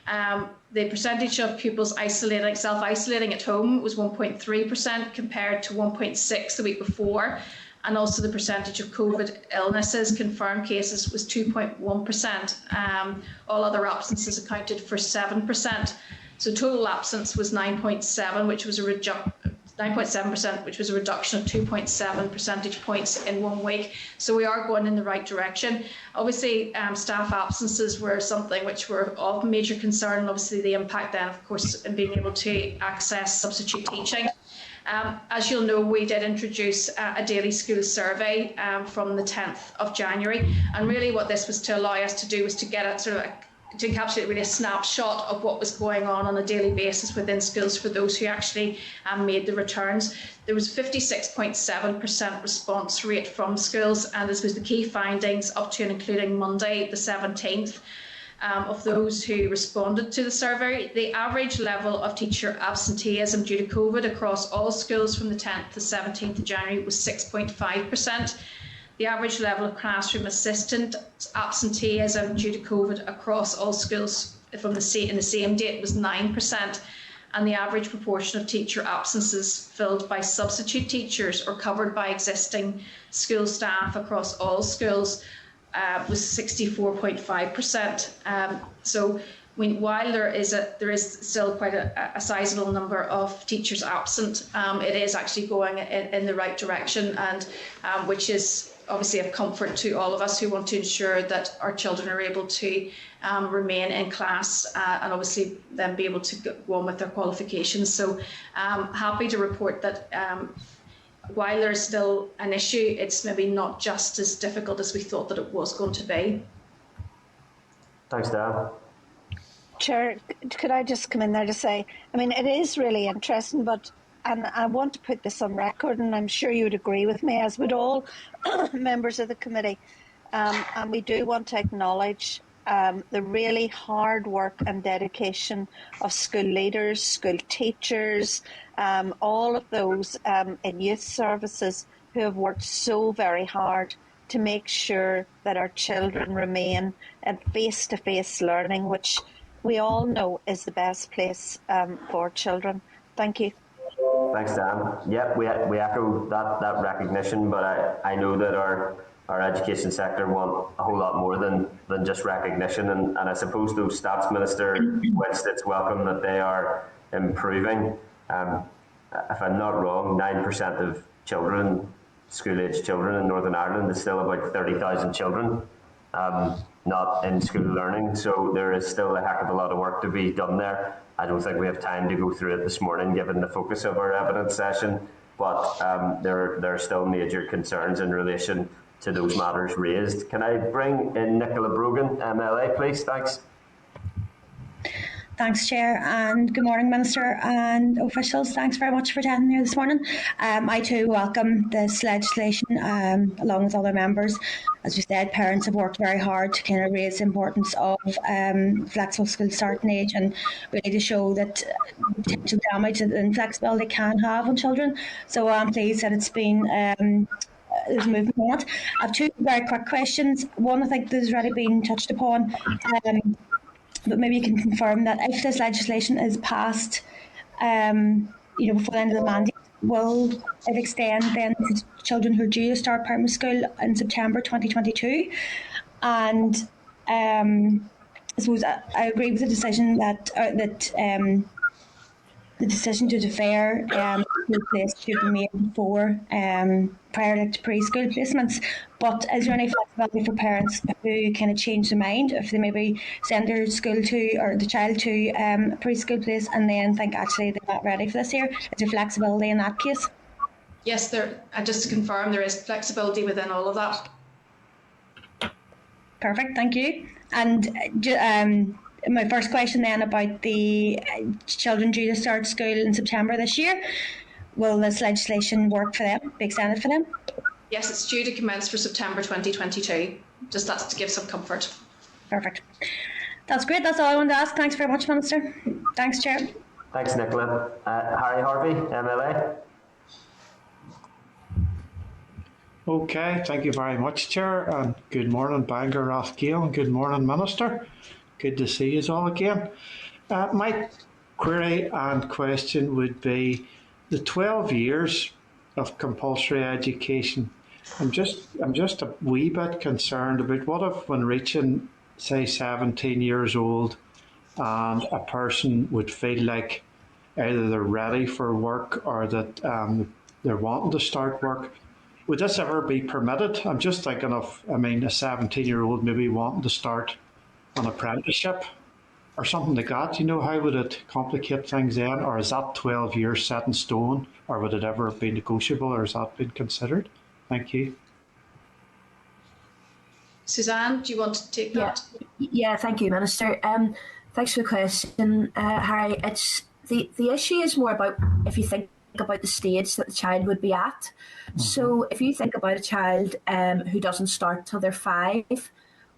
The percentage of pupils self-isolating at home was 1.3% compared to 1.6% the week before. And also the percentage of COVID illnesses, confirmed cases, was 2.1%. All other absences accounted for 7%. So total absence was 9.7%, which was a 9.7%, which was a reduction of 2.7 percentage points in 1 week. So we are going in the right direction. Obviously, staff absences were something which were of major concern, and obviously the impact then, of course, in being able to access substitute teaching. As you'll know, we did introduce a daily school survey from the 10th of January, and really what this was to allow us to do was to get a sort of to encapsulate really a snapshot of what was going on a daily basis within schools for those who actually made the returns. There was 56.7% response rate from schools, and this was the key findings up to and including Monday the 17th. Of those who responded to the survey. The average level of teacher absenteeism due to COVID across all schools from the 10th to 17th of January was 6.5%. The average level of classroom assistant absenteeism due to COVID across all schools in the same date was 9%. And the average proportion of teacher absences filled by substitute teachers or covered by existing school staff across all schools was 64.5%. So while there is still quite a sizable number of teachers absent, it is actually going in the right direction, and which is obviously of comfort to all of us who want to ensure that our children are able to remain in class and obviously then be able to go on with their qualifications. So happy to report that while there's still an issue, it's maybe not just as difficult as we thought that it was going to be. Thanks, Dan. Chair, could I just come in there to say, I mean, it is really interesting, and I want to put this on record, and I'm sure you would agree with me, as would all members of the committee, and we do want to acknowledge the really hard work and dedication of school leaders, school teachers, all of those in youth services who have worked so very hard to make sure that our children remain at face-to-face learning, which we all know is the best place for children. Thank you. Thanks, Dan. Yeah, we echo that recognition, but I know that our education sector want a whole lot more than just recognition, and I suppose those stats, Minister, whilst it's welcome that they are improving, if I'm not wrong, 9% of children, school-aged children in Northern Ireland is still about 30,000 children not in school learning, so there is still a heck of a lot of work to be done there. I don't think we have time to go through it this morning given the focus of our evidence session, but there are still major concerns in relation to those matters raised. Can I bring in Nicola Brogan, MLA, please? Thanks. Thanks, Chair, and good morning, Minister and officials. Thanks very much for attending here this morning. I too welcome this legislation along with other members. As we said, parents have worked very hard to kind of raise the importance of flexible school starting age and really to show that potential damage that inflexibility can have on children. So I'm pleased that it's been there's movement on it. I have two very quick questions. One, I think there's already been touched upon. But maybe you can confirm that if this legislation is passed, before the end of the mandate, will it extend then to children who are due to start primary school in September 2022? And I suppose I agree with the decision that the decision to defer school place should be made before prior to preschool placements. But is there any flexibility for parents who kind of change their mind if they maybe send their school to or the child to a preschool place and then think actually they're not ready for this year? Is there flexibility in that case? Yes, just to confirm, there is flexibility within all of that. Perfect, thank you. And my first question then about the children due to start school in September this year, will this legislation work for them, be extended for them? Yes, it's due to commence for September 2022. Just that's to give some comfort. Perfect. That's great, that's all I wanted to ask. Thanks very much, Minister. Thanks, Chair. Thanks, Nicola. Harry Harvey, MLA. Okay, thank you very much, Chair, and good morning, Bangor Rathgale, and good morning, Minister. Good to see you all again. My query and question would be the 12 years of compulsory education. I'm just a wee bit concerned about what if when reaching, say, 17 years old, and a person would feel like either they're ready for work or that they're wanting to start work. Would this ever be permitted? I'm just thinking of, a 17-year-old maybe wanting to start an apprenticeship or something like that. How would it complicate things then? Or is that 12 years set in stone? Or would it ever be negotiable, or has that been considered? Thank you. Suzanne, do you want to take that? Yeah, thank you, Minister. Thanks for the question, Harry. It's the issue is more about if you think about the stage that the child would be at. Mm-hmm. So if you think about a child who doesn't start till they're 5,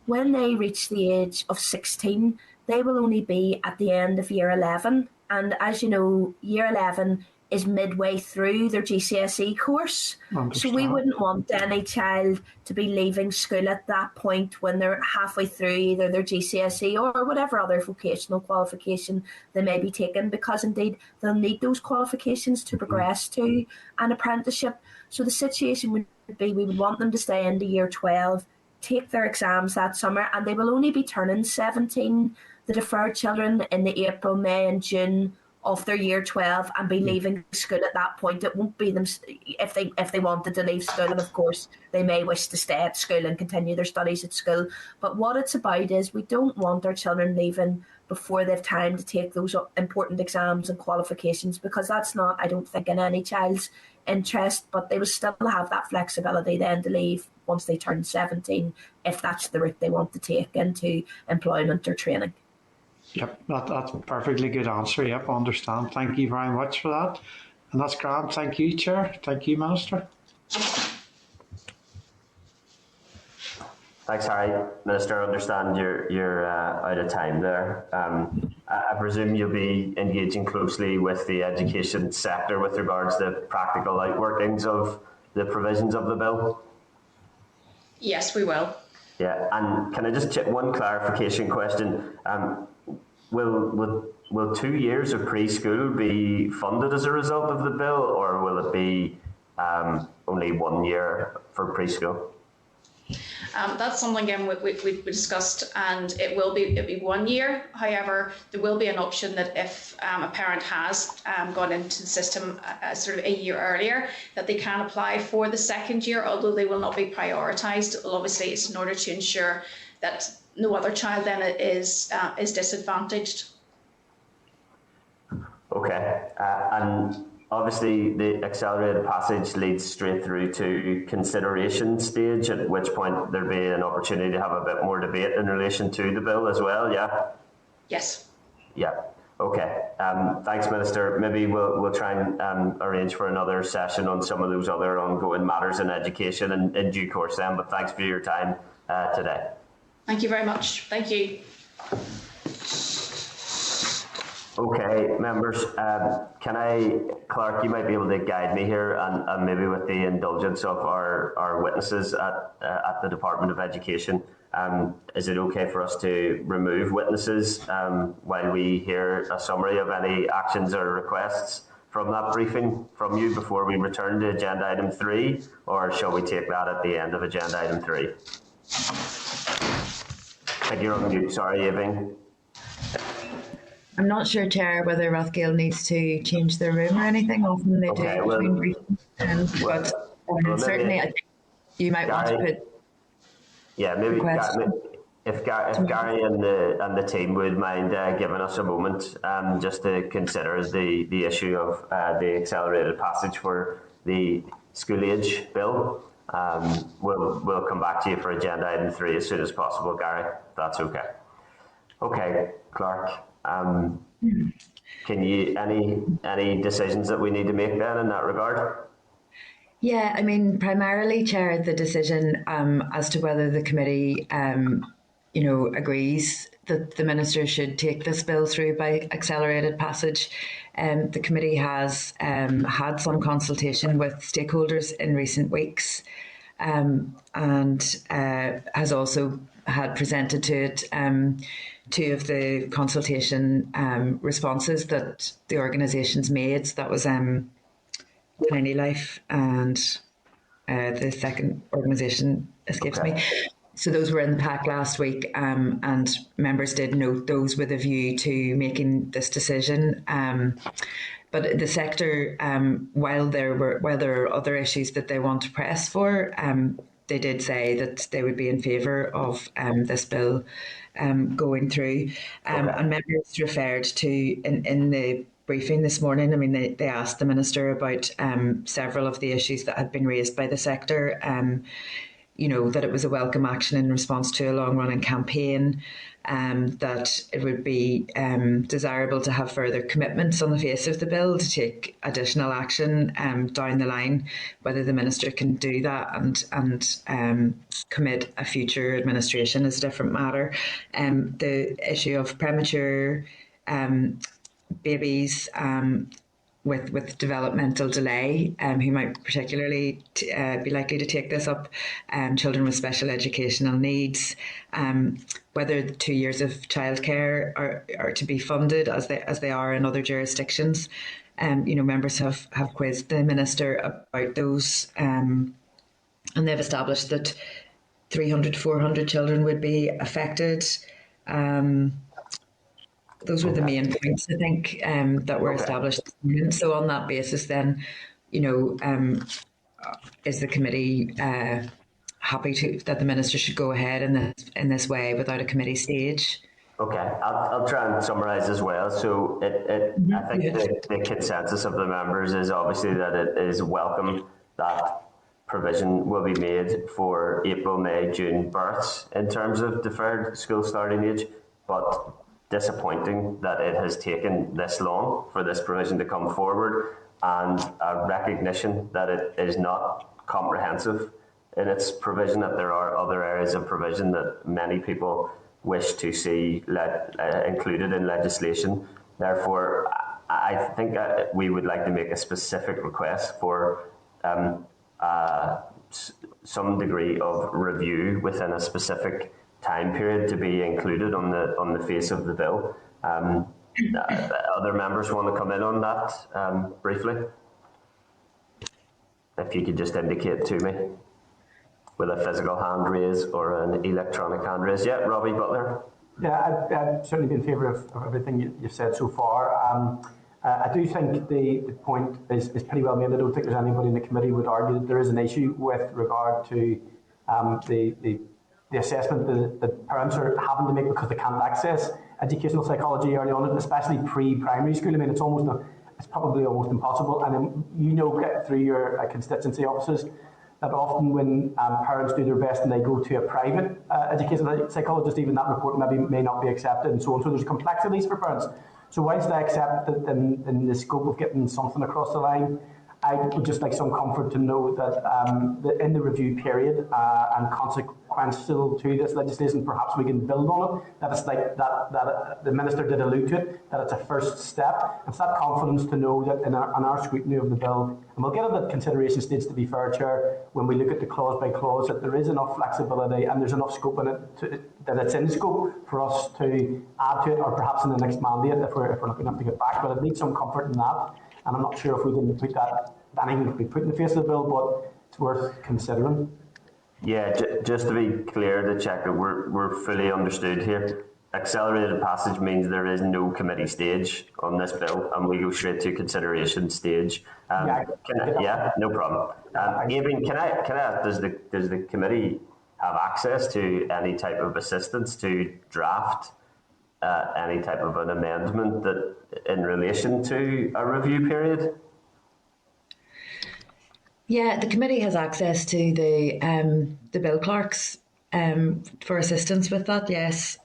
when they reach the age of 16, they will only be at the end of year 11. And as you know, year 11 is midway through their GCSE course. So we wouldn't want any child to be leaving school at that point when they're halfway through either their GCSE or whatever other vocational qualification they may be taking, because indeed they'll need those qualifications to progress to an apprenticeship. So the situation would be we would want them to stay into year 12, take their exams that summer, and they will only be turning 17, the deferred children, in the April, May and June of their year 12, and be leaving school at that point. It won't be them if they wanted to leave school, and of course they may wish to stay at school and continue their studies at school. But what it's about is we don't want our children leaving before they've time to take those important exams and qualifications, because that's not, I don't think, in any child's interest. But they will still have that flexibility then to leave once they turn 17, if that's the route they want to take into employment or training. Yep, that's a perfectly good answer. Yep, I understand. Thank you very much for that. And that's grand. Thank you, Chair. Thank you, Minister. Thanks, Harry. Minister, I understand you're out of time there. I presume you'll be engaging closely with the education sector with regards to practical outworkings of the provisions of the bill? Yes, we will. Yeah, and can I just check one clarification question? Will 2 years of preschool be funded as a result of the bill, or will it be only 1 year for preschool? That's something again we discussed, and it'll be 1 year. However, there will be an option that if a parent has gone into the system sort of a year earlier, that they can apply for the second year, although they will not be prioritised. Well, obviously, it's in order to ensure that no other child then is disadvantaged. Okay, and obviously the accelerated passage leads straight through to consideration stage, at which point there'd be an opportunity to have a bit more debate in relation to the bill as well, yeah? Yes. Yeah, okay. Thanks, Minister. Maybe we'll try and arrange for another session on some of those other ongoing matters in education in due course then, but thanks for your time today. Thank you very much. Thank you. Okay, members, Clark, you might be able to guide me here, and maybe with the indulgence of our witnesses at the Department of Education, is it okay for us to remove witnesses while we hear a summary of any actions or requests from that briefing from you before we return to agenda item 3, or shall we take that at the end of agenda item 3? Thank you, on mute. Sorry, Eving. I'm not sure, Chair, whether Rathgale needs to change their room or anything. Often they do between briefings, but certainly I think you might want to put. Yeah, maybe if Gary and the team would mind giving us a moment just to consider the issue of the accelerated passage for the school age bill. We'll come back to you for agenda item 3 as soon as possible, Gary, if that's okay. Okay, Clark. Can you any decisions that we need to make then in that regard? Yeah, I mean, primarily, Chair, the decision as to whether the committee, agrees that the Minister should take this bill through by accelerated passage. The committee has had some consultation with stakeholders in recent weeks. and has also had presented to it two of the consultation responses that the organisations made. So that was Tiny Life and the second organisation escapes me. So those were in the pack last week, and members did note those with a view to making this decision. But the sector, while there are other issues that they want to press for, they did say that they would be in favour of this bill going through. And members referred to in the briefing this morning. I mean, they asked the Minister about several of the issues that had been raised by the sector. That it was a welcome action in response to a long-running campaign, that it would be desirable to have further commitments on the face of the bill to take additional action down the line. Whether the Minister can do that and commit a future administration is a different matter. The issue of premature babies with developmental delay, who might particularly be likely to take this up, children with special educational needs, whether 2 years of childcare are to be funded as they are in other jurisdictions. Members have quizzed the Minister about those, and they've established that 300 to 400 children would be affected. Those were the main points, I think, that were established. So on that basis, then, is the committee happy that the Minister should go ahead in this way without a committee stage? Okay, I'll try and summarise as well. So I think the consensus of the members is obviously that it is welcome that provision will be made for April, May, June births in terms of deferred school starting age, but disappointing that it has taken this long for this provision to come forward, and a recognition that it is not comprehensive in its provision, that there are other areas of provision that many people wish to see included in legislation. Therefore, I think we would like to make a specific request for some degree of review within a specific time period to be included on the face of the bill. Other members want to come in on that briefly? If you could just indicate to me with a physical hand raise or an electronic hand raise. Yeah, Robbie Butler. Yeah, I'd certainly be in favour of everything you've said so far. I do think the point is pretty well made. I don't think there's anybody in the committee would argue that there is an issue with regard to the assessment that parents are having to make because they can't access educational psychology early on, especially pre-primary school. I mean, it's probably almost impossible. And then, get through your constituency offices that often when parents do their best and they go to a private educational psychologist, even that report may not be accepted and so on. So there's complexities for parents. So whilst I accept that in the scope of getting something across the line, I would just like some comfort to know that in the review period and consequential to this legislation, perhaps we can build on it. That it's like that the Minister did allude to it, that it's a first step. It's that confidence to know that in our scrutiny of the bill, and we'll get at the consideration stage, to be fair, Chair, when we look at the clause by clause, that there is enough flexibility and there's enough scope in it that it's in scope for us to add to it, or perhaps in the next mandate if we're looking to have to get back. But it needs some comfort in that. And I'm not sure if we can put anything can be put in the face of the bill, but it's worth considering. Yeah, just to be clear, to check that we're fully understood here. Accelerated passage means there is no committee stage on this bill, and we go straight to consideration stage. No problem. Evan, can I ask, does the committee have access to any type of assistance to draft any type of an amendment that in relation to a review period? Yeah, the committee has access to the bill clerks for assistance with that. Yes,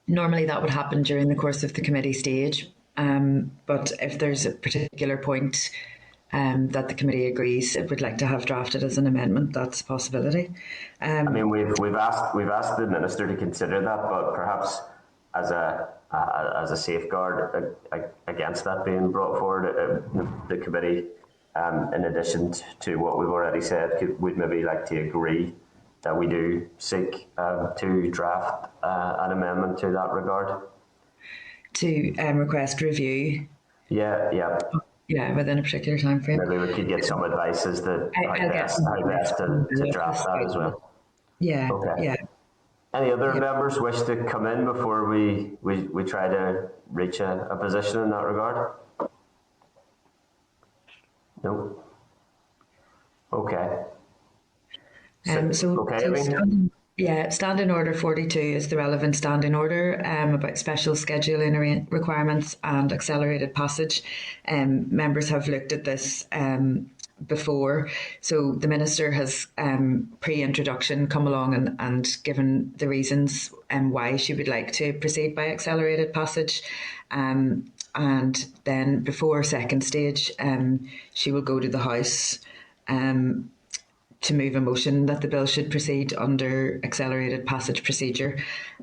normally that would happen during the course of the committee stage. But if there's a particular point that the committee agrees it would like to have drafted as an amendment, that's a possibility. I mean, we've asked the Minister to consider that, but perhaps as a safeguard against that being brought forward, the committee in addition to what we've already said, would maybe like to agree that we do seek to draft an amendment to that regard. To request review. Yeah, within a particular time frame. Maybe we could get some advice as to how best to draft that as well. Yeah. Okay. Yeah. Any other members wish to come in before we try to reach a position in that regard? No. Okay. Standing Order 42 is the relevant standing order about special scheduling requirements and accelerated passage. Members have looked at this before. So the Minister has pre-introduction come along and given the reasons why she would like to proceed by accelerated passage. And then before second stage, she will go to the House to move a motion that the bill should proceed under accelerated passage procedure,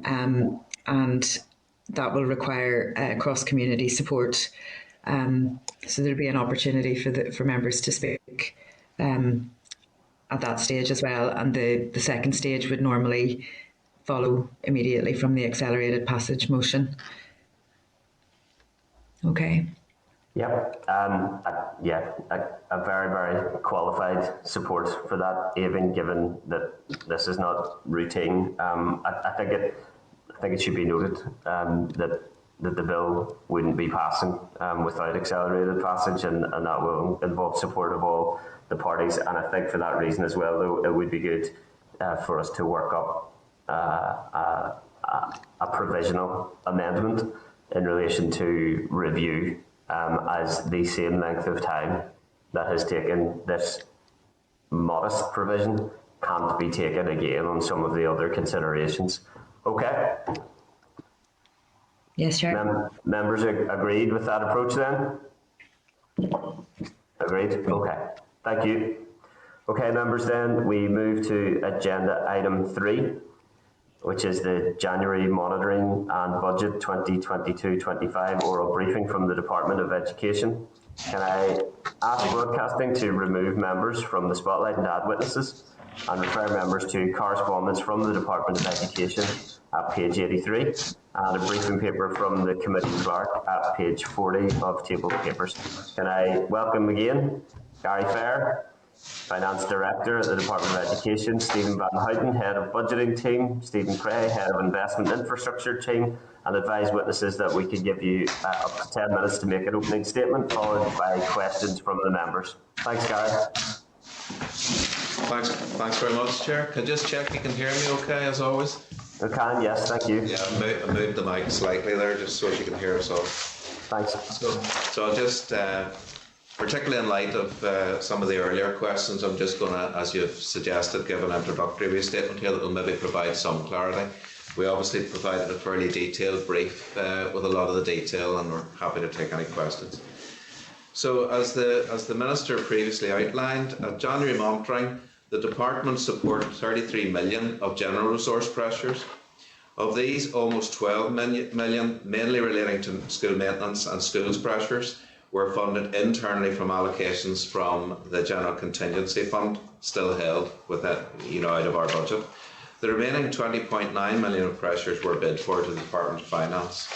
and that will require cross-community support. So there'll be an opportunity for members to speak at that stage as well, and the second stage would normally follow immediately from the accelerated passage motion. Okay. Yep. A very, very qualified support for that, even given that this is not routine. I think it should be noted that the bill wouldn't be passing without accelerated passage, and that will involve support of all the parties. And I think for that reason as well, though, it would be good for us to work up a provisional amendment in relation to review, as the same length of time that has taken this modest provision can't be taken again on some of the other considerations. Okay. Yes, Chair. Members agreed with that approach then? Agreed? Okay. Thank you. Okay, members, then we move to agenda item 3, which is the January Monitoring and Budget 2022-25 oral briefing from the Department of Education. Can I ask broadcasting to remove members from the spotlight and add witnesses, and refer members to correspondence from the Department of Education at page 83, and a briefing paper from the committee clerk at page 40 of table papers. Can I welcome again Gary Fair, Finance Director at the Department of Education, Stephen Van Houten, Head of Budgeting Team, Stephen Cray, Head of Investment Infrastructure Team, and advise witnesses that we can give you up to 10 minutes to make an opening statement, followed by questions from the members. Thanks, Gary. Thanks very much, Chair. Can I just check you can hear me okay, as always? I can, yes, thank you. Yeah, I moved the mic slightly there just so you can hear us all. Thanks. So I'll just, particularly in light of some of the earlier questions, I'm just going to, as you've suggested, give an introductory statement here that will maybe provide some clarity. We obviously provided a fairly detailed brief with a lot of the detail, and we're happy to take any questions. So as the Minister previously outlined, at January monitoring, the Department supported 33 million of general resource pressures. Of these, almost 12 million, mainly relating to school maintenance and schools pressures, were funded internally from allocations from the General Contingency Fund, still held with that, out of our budget. The remaining 20.9 million of pressures were bid for to the Department of Finance.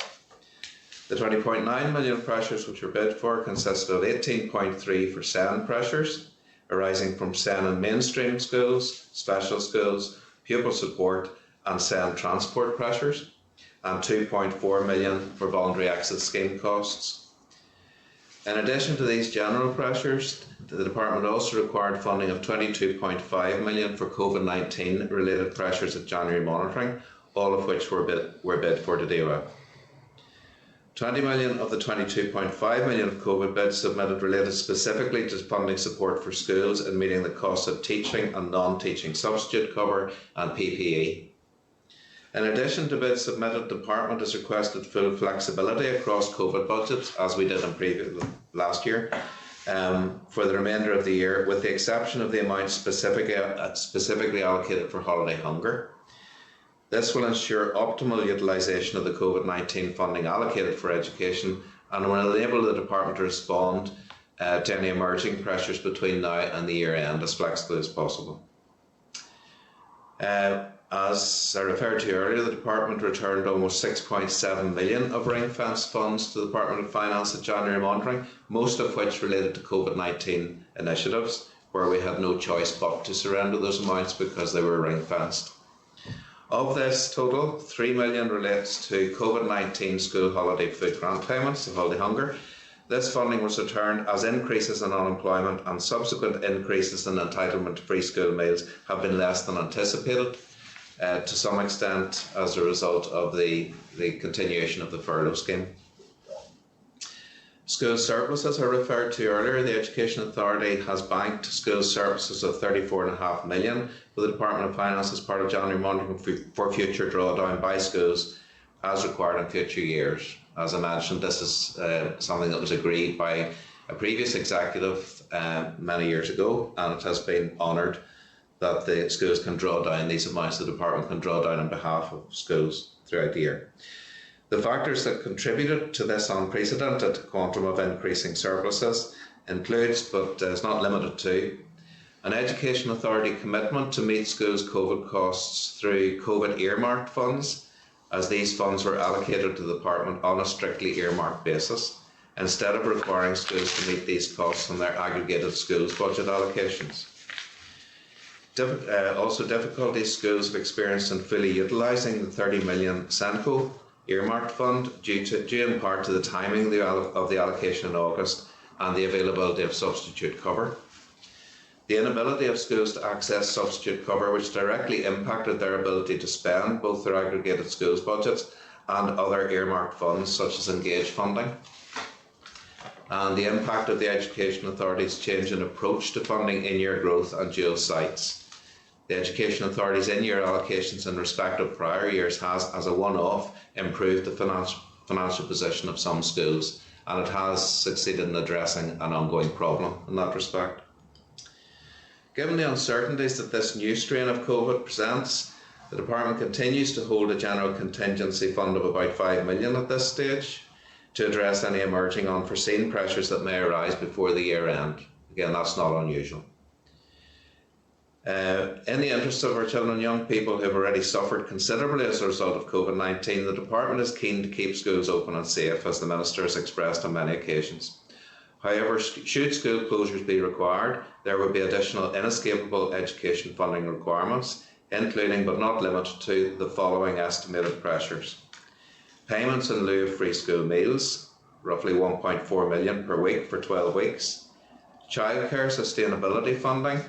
The 20.9 million of pressures which were bid for consisted of 18.3 for SEN pressures, arising from SEN and mainstream schools, special schools, pupil support and SEN transport pressures, and 2.4 million for voluntary exit scheme costs. In addition to these general pressures, the Department also required funding of 22.5 million for COVID-19 related pressures at January monitoring, all of which were bid for to DOA. 20 million of the 22.5 million of COVID bids submitted related specifically to funding support for schools in meeting the costs of teaching and non-teaching substitute cover and PPE. In addition to bids submitted, the Department has requested full flexibility across COVID budgets, as we did in last year, for the remainder of the year, with the exception of the amount specifically allocated for holiday hunger. This will ensure optimal utilisation of the COVID-19 funding allocated for education and will enable the Department to respond to any emerging pressures between now and the year end as flexibly as possible. As I referred to earlier, the Department returned almost 6.7 million of ring-fenced funds to the Department of Finance at January monitoring, most of which related to COVID-19 initiatives, where we had no choice but to surrender those amounts because they were ring-fenced. Of this total, 3 million relates to COVID-19 school holiday food grant payments, the holiday hunger. This funding was returned as increases in unemployment and subsequent increases in entitlement to free school meals have been less than anticipated, to some extent as a result of the continuation of the furlough scheme. School surpluses I referred to earlier. The Education Authority has banked school surpluses of 34.5 million for the Department of Finance as part of January monitoring for future drawdown by schools as required in future years. As I mentioned, this is something that was agreed by a previous executive many years ago, and it has been honoured that the schools can draw down these amounts, the department can draw down on behalf of schools throughout the year. The factors that contributed to this unprecedented quantum of increasing surpluses includes, but is not limited to, an Education Authority commitment to meet schools' COVID costs through COVID earmarked funds, as these funds were allocated to the department on a strictly earmarked basis, instead of requiring schools to meet these costs from their aggregated schools budget allocations. Also, difficulties schools have experienced in fully utilising the 30 million SENCO earmarked fund due in part to the timing of the allocation in August and the availability of substitute cover. The inability of schools to access substitute cover, which directly impacted their ability to spend both their aggregated schools budgets and other earmarked funds such as engage funding. And the impact of the Education Authority's change in approach to funding in-year growth and dual sites. The Education Authority's in-year allocations in respect of prior years has, as a one-off, improved the financial position of some schools, and it has succeeded in addressing an ongoing problem in that respect. Given the uncertainties that this new strain of COVID presents, the Department continues to hold a general contingency fund of about 5 million at this stage to address any emerging unforeseen pressures that may arise before the year end. Again, that's not unusual. In the interests of our children and young people who have already suffered considerably as a result of COVID-19, the Department is keen to keep schools open and safe, as the Minister has expressed on many occasions. However, should school closures be required, there will be additional inescapable education funding requirements, including but not limited to the following estimated pressures. Payments in lieu of free school meals, roughly 1.4 million per week for 12 weeks. Childcare sustainability funding,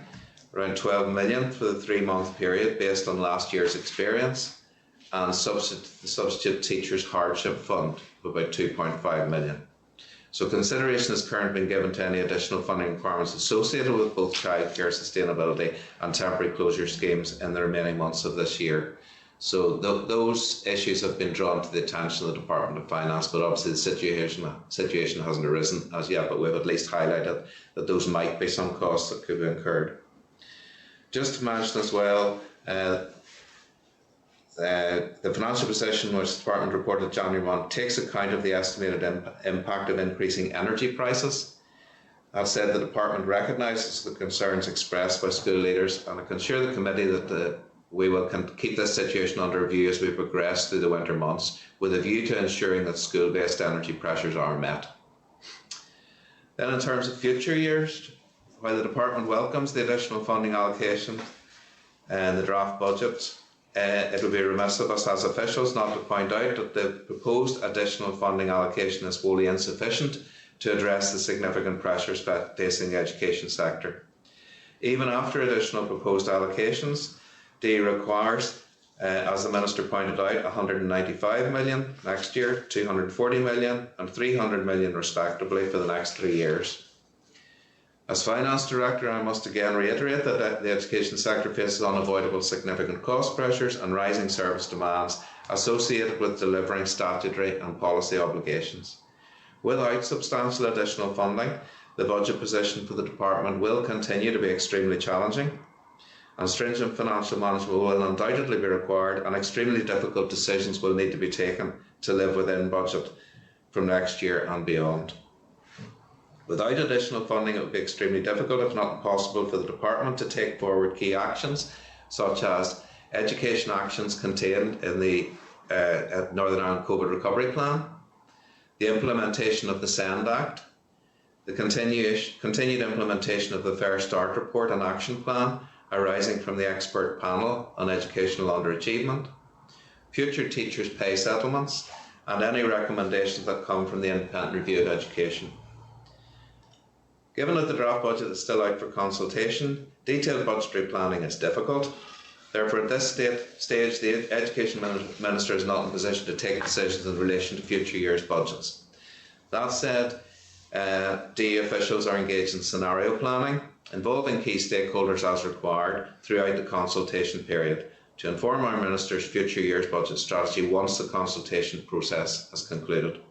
around 12 million for the 3-month period based on last year's experience. And substitute teachers hardship fund of about 2.5 million. So consideration is currently being given to any additional funding requirements associated with both childcare sustainability and temporary closure schemes in the remaining months of this year. So those issues have been drawn to the attention of the Department of Finance, but obviously the situation hasn't arisen as yet, but we've at least highlighted that those might be some costs that could be incurred. Just to mention as well, the financial position which the Department reported January 1 takes account of the estimated impact of increasing energy prices. That said, the Department recognises the concerns expressed by school leaders, and I can assure the committee that we will keep this situation under review as we progress through the winter months, with a view to ensuring that school-based energy pressures are met. Then in terms of future years, while the Department welcomes the additional funding allocation and the draft budget, it would be remiss of us as officials not to point out that the proposed additional funding allocation is wholly insufficient to address the significant pressures facing the education sector. Even after additional proposed allocations, DE requires, as the Minister pointed out, 195 million next year, 240 million and 300 million respectively for the next 3 years. As Finance Director, I must again reiterate that the education sector faces unavoidable significant cost pressures and rising service demands associated with delivering statutory and policy obligations. Without substantial additional funding, the budget position for the Department will continue to be extremely challenging, and stringent financial management will undoubtedly be required, and extremely difficult decisions will need to be taken to live within budget from next year and beyond. Without additional funding, it would be extremely difficult, if not impossible, for the department to take forward key actions, such as education actions contained in the Northern Ireland COVID Recovery Plan, the implementation of the SEND Act, the continued implementation of the Fair Start Report and Action Plan arising from the expert panel on educational underachievement, future teachers' pay settlements, and any recommendations that come from the Independent Review of Education. Given that the draft budget is still out for consultation, detailed budgetary planning is difficult. Therefore, at this stage, the Education Minister is not in a position to take decisions in relation to future years' budgets. That said, DE officials are engaged in scenario planning, involving key stakeholders as required throughout the consultation period, to inform our Minister's future year's budget strategy once the consultation process has concluded.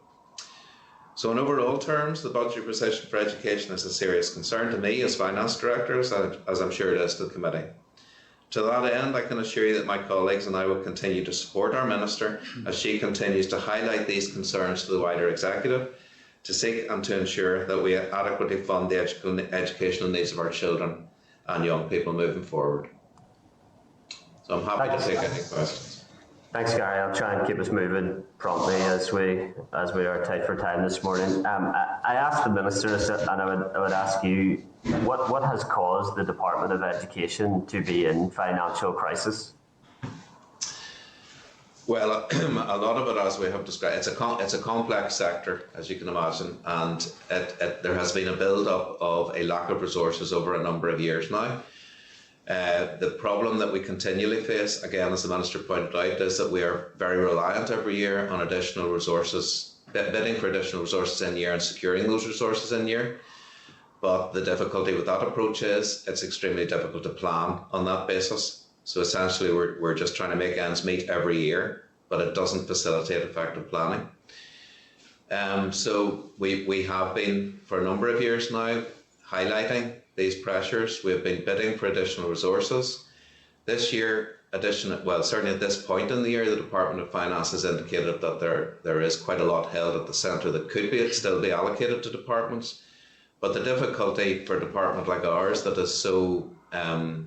So in overall terms, the budgetary position for education is a serious concern to me as Finance Director, as I'm sure it is to the Committee. To that end, I can assure you that my colleagues and I will continue to support our Minister as she continues to highlight these concerns to the wider Executive, to seek and to ensure that we adequately fund the educational needs of our children and young people moving forward. So I'm happy to take any questions. Thanks, Gary. I'll try and keep us moving promptly as we are tight for time this morning. I asked the Minister, and I would ask you, what has caused the Department of Education to be in financial crisis? Well, a lot of it, as we have described, it's a complex sector, as you can imagine, and there has been a build-up of a lack of resources over a number of years now. The problem that we continually face, again, as the Minister pointed out, is that we are very reliant every year on additional resources, bidding for additional resources in year and securing those resources in year. But the difficulty with that approach is it's extremely difficult to plan on that basis. So essentially, we're just trying to make ends meet every year, but it doesn't facilitate effective planning. So we have been, for a number of years now, highlighting these pressures. We've been bidding for additional resources. This year, certainly at this point in the year, the Department of Finance has indicated that there is quite a lot held at the centre that could still be allocated to departments. But the difficulty for a department like ours that is so, there's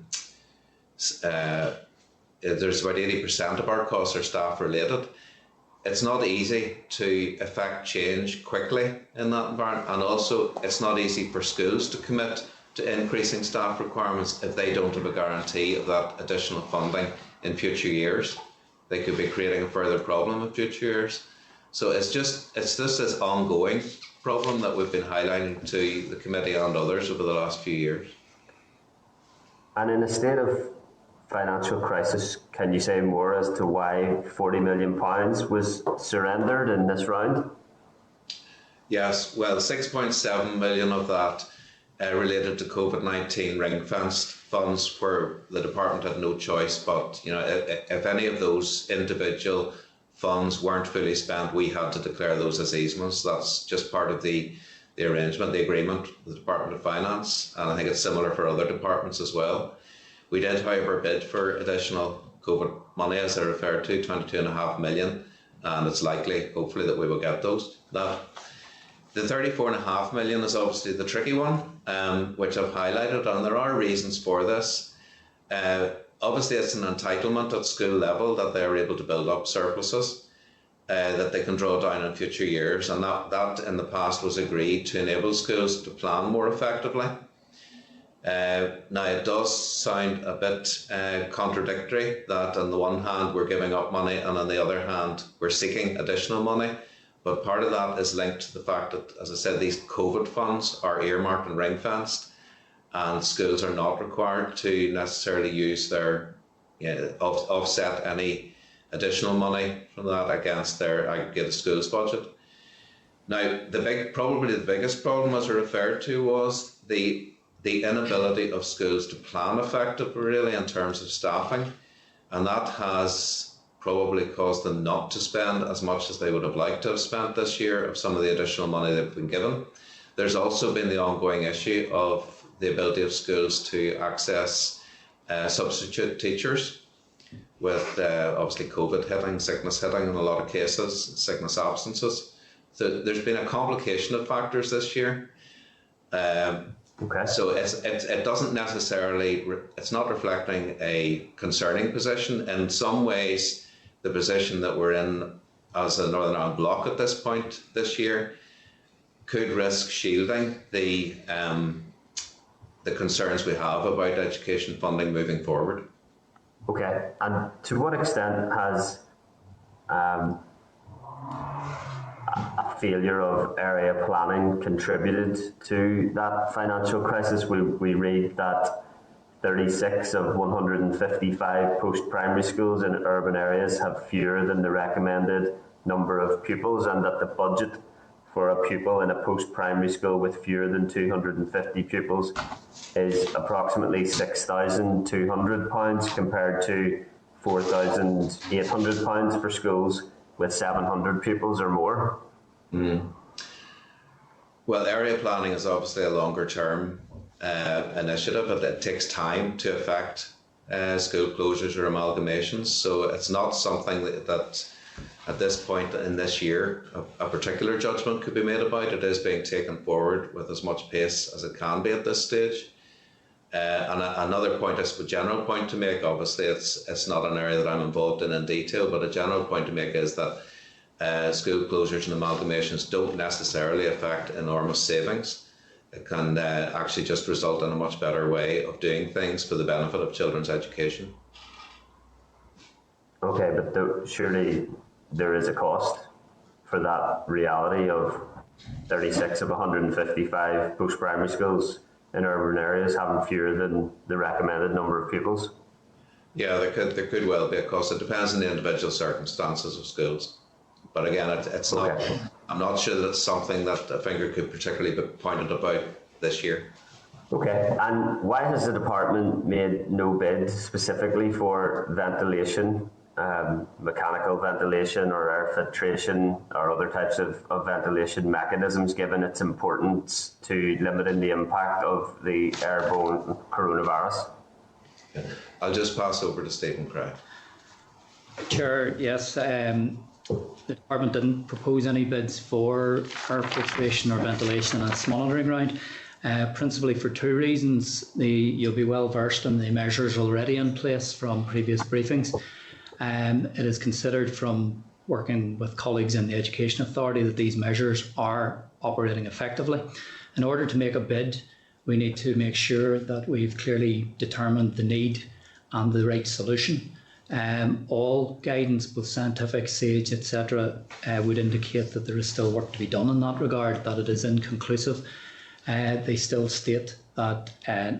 about 80% of our costs are staff related. It's not easy to effect change quickly in that environment, and also it's not easy for schools to commit to increasing staff requirements if they don't have a guarantee of that additional funding in future years. They could be creating a further problem in future years. So it's just this ongoing problem that we've been highlighting to the committee and others over the last few years. And in a state of financial crisis, can you say more as to why £40 million was surrendered in this round? Yes, well, 6.7 million of that related to COVID-19 ring-fenced funds, where the department had no choice. But if any of those individual funds weren't fully spent, we had to declare those as easements. That's just part of the arrangement, the agreement with the Department of Finance, and I think it's similar for other departments as well. We did, however, bid for additional COVID money, as I referred to, 22.5 million, and it's likely, hopefully, that we will get that. The 34.5 million is obviously the tricky one, which I've highlighted, and there are reasons for this. Obviously, it's an entitlement at school level that they are able to build up surpluses that they can draw down in future years, and that in the past was agreed to enable schools to plan more effectively. Now, it does sound a bit contradictory that on the one hand we're giving up money and on the other hand we're seeking additional money. But part of that is linked to the fact that, as I said, these COVID funds are earmarked and ring-fenced, and schools are not required to necessarily use their offset any additional money from that against their aggregated schools budget. Now, probably the biggest problem, as I referred to, was the inability of schools to plan effectively, really, in terms of staffing, and that has probably caused them not to spend as much as they would have liked to have spent this year of some of the additional money they've been given. There's also been the ongoing issue of the ability of schools to access substitute teachers, with obviously COVID hitting, sickness hitting in a lot of cases, sickness absences. So there's been a complication of factors this year. Okay. So it doesn't necessarily, it's not reflecting a concerning position. In some ways, the position that we're in as a Northern Ireland bloc at this point this year could risk shielding the concerns we have about education funding moving forward. Okay, and to what extent has a failure of area planning contributed to that financial crisis? We read that 36 of 155 post-primary schools in urban areas have fewer than the recommended number of pupils, and that the budget for a pupil in a post-primary school with fewer than 250 pupils is approximately £6,200 compared to £4,800 for schools with 700 pupils or more. Well, area planning is obviously a longer term initiative. It takes time to affect school closures or amalgamations, so it's not something that at this point in this year a particular judgment could be made about. It is being taken forward with as much pace as it can be at this stage. And another point, a general point to make, obviously it's not an area that I'm involved in detail, but a general point to make is that school closures and amalgamations don't necessarily affect enormous savings. It can actually just result in a much better way of doing things for the benefit of children's education. Okay, but surely there is a cost for that reality of 36 of 155 post-primary schools in urban areas having fewer than the recommended number of pupils. Yeah, there could well be a cost. It depends on the individual circumstances of schools. But again, it's not. Okay. I'm not sure that it's something that a finger could particularly be pointed about this year. Okay, and why has the department made no bid specifically for ventilation, mechanical ventilation or air filtration or other types of ventilation mechanisms, given its importance to limiting the impact of the airborne coronavirus? I'll just pass over to Stephen Craig. Chair, yes, the department didn't propose any bids for air filtration or ventilation in its monitoring round, principally for two reasons. You'll be well versed in the measures already in place from previous briefings. It is considered from working with colleagues in the Education Authority that these measures are operating effectively. In order to make a bid, we need to make sure that we've clearly determined the need and the right solution. All guidance, both scientific, SAGE, etc., would indicate that there is still work to be done in that regard, that it is inconclusive. They still state that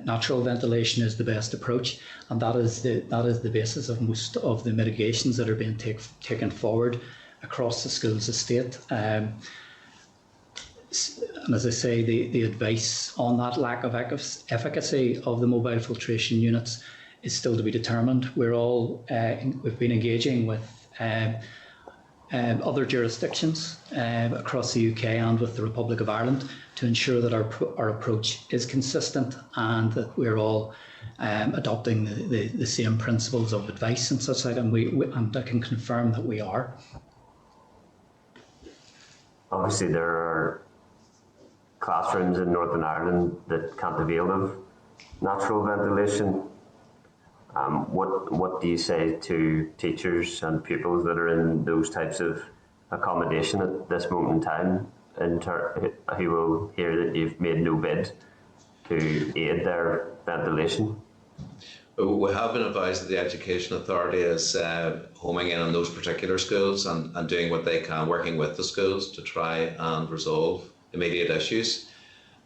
natural ventilation is the best approach, and that is the basis of most of the mitigations that are being taken forward across the schools estate. And as I say, the advice on that lack of efficacy of the mobile filtration units is still to be determined. We've been engaging with other jurisdictions across the UK and with the Republic of Ireland to ensure that our approach is consistent and that we're all adopting the same principles of advice and such like, and I can confirm that we are. Obviously, there are classrooms in Northern Ireland that can't avail of natural ventilation. What do you say to teachers and pupils that are in those types of accommodation at this moment in time, who will hear that you've made no bid to aid their ventilation? We have been advised that the Education Authority is homing in on those particular schools and doing what they can, working with the schools to try and resolve immediate issues.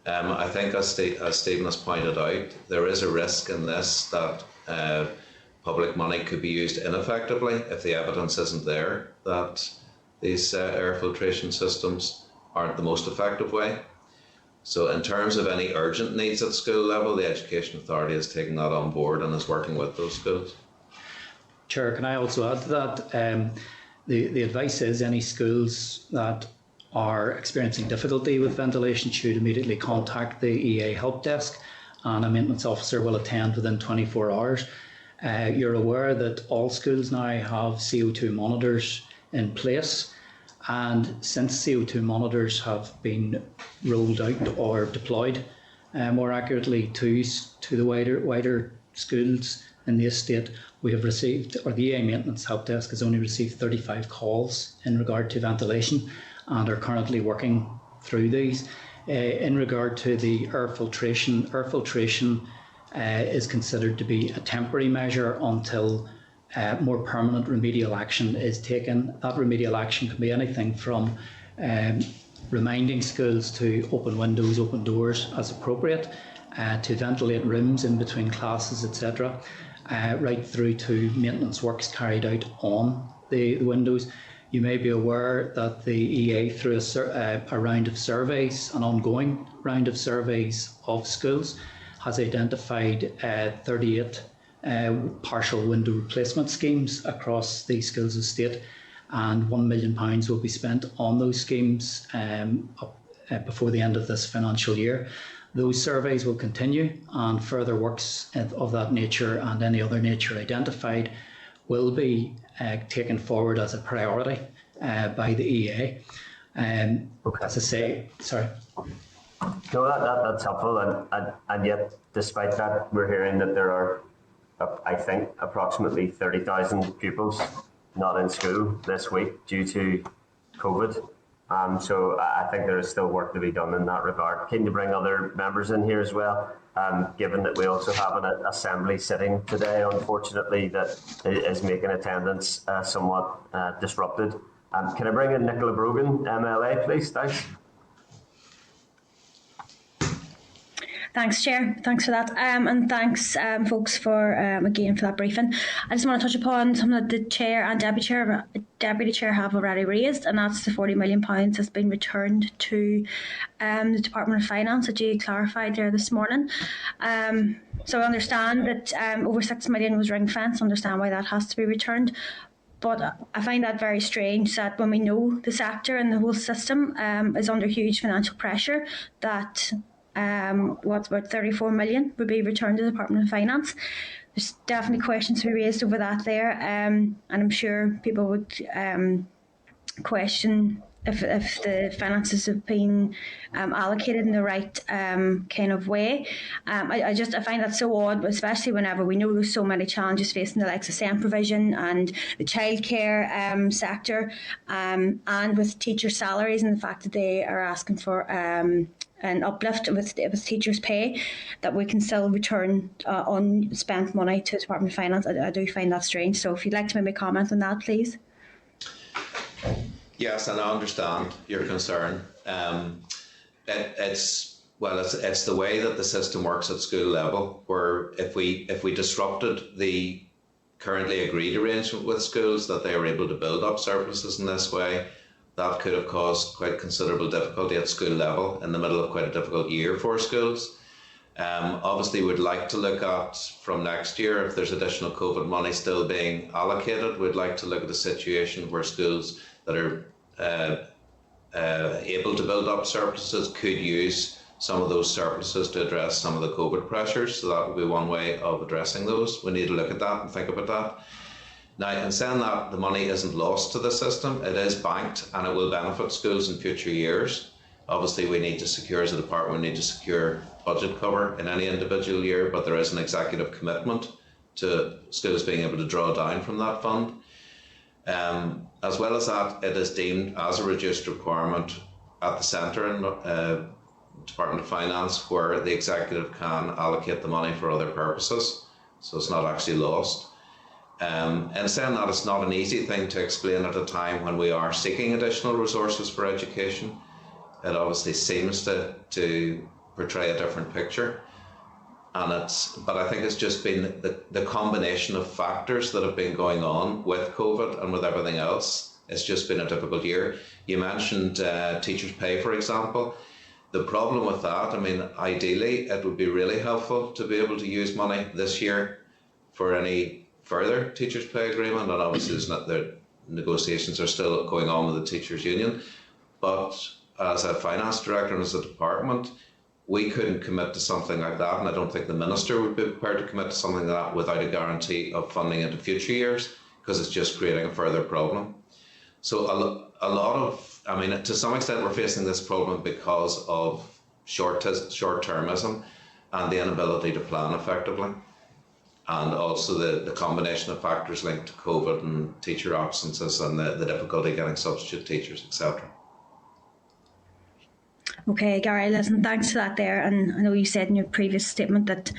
I think, as Stephen has pointed out, there is a risk in this that public money could be used ineffectively if the evidence isn't there that these air filtration systems aren't the most effective way. So in terms of any urgent needs at school level, the Education Authority is taking that on board and is working with those schools. Chair, can I also add to that? The advice is any schools that are experiencing difficulty with ventilation should immediately contact the EA help desk, and a maintenance officer will attend within 24 hours. You're aware that all schools now have CO2 monitors in place, and since CO2 monitors have been rolled out or deployed, more accurately to the wider schools in the estate. We have received, or the EA Maintenance Help Desk has only received 35 calls in regard to ventilation and are currently working through these. In regard to the air filtration is considered to be a temporary measure until more permanent remedial action is taken. That remedial action can be anything from reminding schools to open windows, open doors as appropriate, to ventilate rooms in between classes, etc., right through to maintenance works carried out on the windows. You may be aware that the EA, through a round of surveys, an ongoing round of surveys of schools, has identified 38 partial window replacement schemes across the schools estate, and £1 million will be spent on those schemes before the end of this financial year. Those surveys will continue, and further works of that nature and any other nature identified will be taken forward as a priority by the EA. As I say, sorry. No, that's helpful, and yet, despite that, we're hearing that there are, I think, approximately 30,000 pupils not in school this week due to COVID. So I think there is still work to be done in that regard. Keen to bring other members in here as well, given that we also have an assembly sitting today, unfortunately, that is making attendance somewhat disrupted. Can I bring in Nicola Brogan, MLA, please? Thanks. Thanks, Chair. Thanks for that. And thanks, folks, for again for that briefing. I just want to touch upon something that the Chair and Deputy Chair have already raised, and that's the £40 million that's been returned to the Department of Finance that you clarified there this morning. So I understand that over £6 million was ring-fenced. I understand why that has to be returned. But I find that very strange that when we know the sector and the whole system is under huge financial pressure, that what's about 34 million would be returned to the Department of Finance. There's definitely questions to be raised over that there, and I'm sure people would question if the finances have been allocated in the right kind of way. I find that so odd, especially whenever we know there's so many challenges facing the likes of SEND provision and the childcare sector, and with teacher salaries and the fact that they are asking for an uplift with teachers' pay, that we can still return unspent money to the Department of Finance. I do find that strange. So if you'd like to maybe comment on that, please. Yes, and I understand your concern. It's the way that the system works at school level, where if we disrupted the currently agreed arrangement with schools that they were able to build up surpluses in this way, that could have caused quite considerable difficulty at school level in the middle of quite a difficult year for schools. Obviously, we'd like to look at, from next year, if there's additional COVID money still being allocated, we'd like to look at a situation where schools that are able to build up surpluses could use some of those surpluses to address some of the COVID pressures. So that would be one way of addressing those. We need to look at that and think about that. Now, in saying that, the money isn't lost to the system. It is banked and it will benefit schools in future years. Obviously, we need to secure, as a department, we need to secure budget cover in any individual year, but there is an executive commitment to schools being able to draw down from that fund. As well as that, it is deemed as a reduced requirement at the centre in Department of Finance, where the executive can allocate the money for other purposes, so it's not actually lost. And saying that, it's not an easy thing to explain at a time when we are seeking additional resources for education. It obviously seems to portray a different picture. But I think it's just been the combination of factors that have been going on with COVID and with everything else. It's just been a difficult year. You mentioned teachers' pay, for example. The problem with that, I mean, ideally, it would be really helpful to be able to use money this year for any further teachers' pay agreement, and obviously the negotiations are still going on with the teachers' union. But as a finance director and as a department, we couldn't commit to something like that, and I don't think the Minister would be prepared to commit to something like that without a guarantee of funding into future years, because it's just creating a further problem. So a lot of, I mean, to some extent we're facing this problem because of short-termism and the inability to plan effectively, and also the combination of factors linked to COVID and teacher absences and the difficulty getting substitute teachers, etc. Okay, Gary, listen, thanks for that there. And I know you said in your previous statement that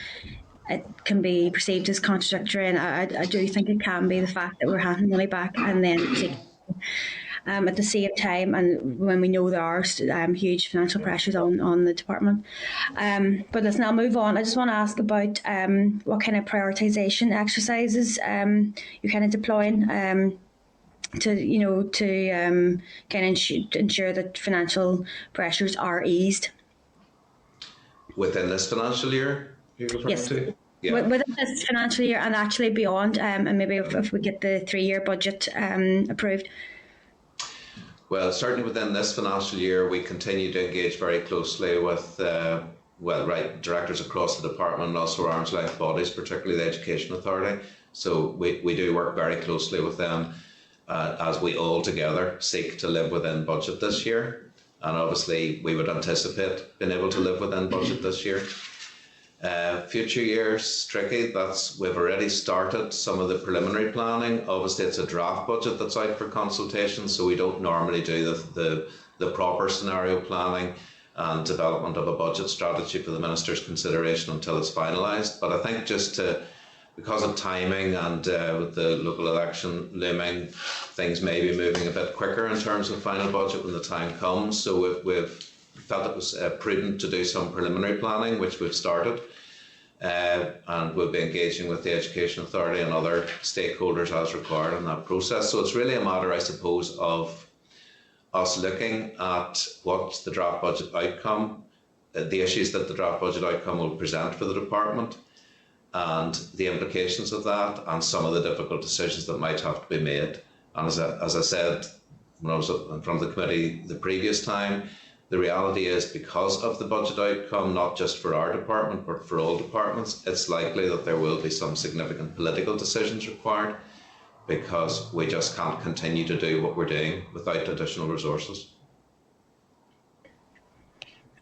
it can be perceived as contradictory, and I do think it can be, the fact that we're handing money back and then taking at the same time, and when we know there are huge financial pressures on the department. But listen, I'll move on. I just want to ask about what kind of prioritisation exercises you're kind of deploying to kind of ensure that financial pressures are eased within this financial year. You're referring yes. to? Yeah. Within this financial year and actually beyond, and maybe if we get the 3-year budget approved. Well, certainly within this financial year, we continue to engage very closely with directors across the department and also our arm's length bodies, particularly the Education Authority. So we do work very closely with them as we all together seek to live within budget this year. And obviously we would anticipate being able to live within budget this year. Future years, tricky. We've already started some of the preliminary planning. Obviously it's a draft budget that's out for consultation, so we don't normally do the proper scenario planning and development of a budget strategy for the Minister's consideration until it's finalised. But I think because of timing and with the local election looming, things may be moving a bit quicker in terms of final budget when the time comes. So we've felt it was prudent to do some preliminary planning, which we've started. And we'll be engaging with the Education Authority and other stakeholders as required in that process. So it's really a matter, I suppose, of us looking at what's the draft budget outcome, the issues that the draft budget outcome will present for the department, and the implications of that, and some of the difficult decisions that might have to be made. And as I said when I was in front of the committee the previous time, the reality is, because of the budget outcome, not just for our department, but for all departments, it's likely that there will be some significant political decisions required, because we just can't continue to do what we're doing without additional resources.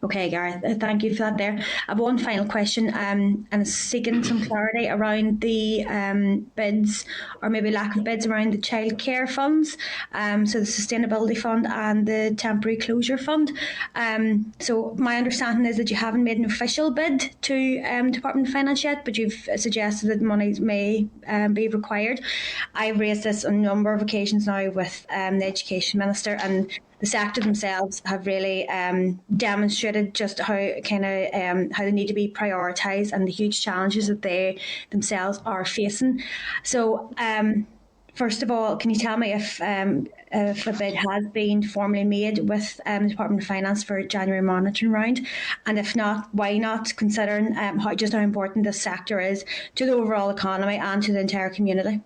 Okay, Gareth, thank you for that there. I have one final question, and seeking some clarity around the bids, or maybe lack of bids, around the childcare funds, so the Sustainability Fund and the Temporary Closure Fund. So my understanding is that you haven't made an official bid to Department of Finance yet, but you've suggested that monies may be required. I've raised this on a number of occasions now with the Education Minister, and the sector themselves have really demonstrated just how they need to be prioritised and the huge challenges that they themselves are facing. So, first of all, can you tell me if a bid has been formally made with the Department of Finance for January monitoring round, and if not, why not, considering how important this sector is to the overall economy and to the entire community?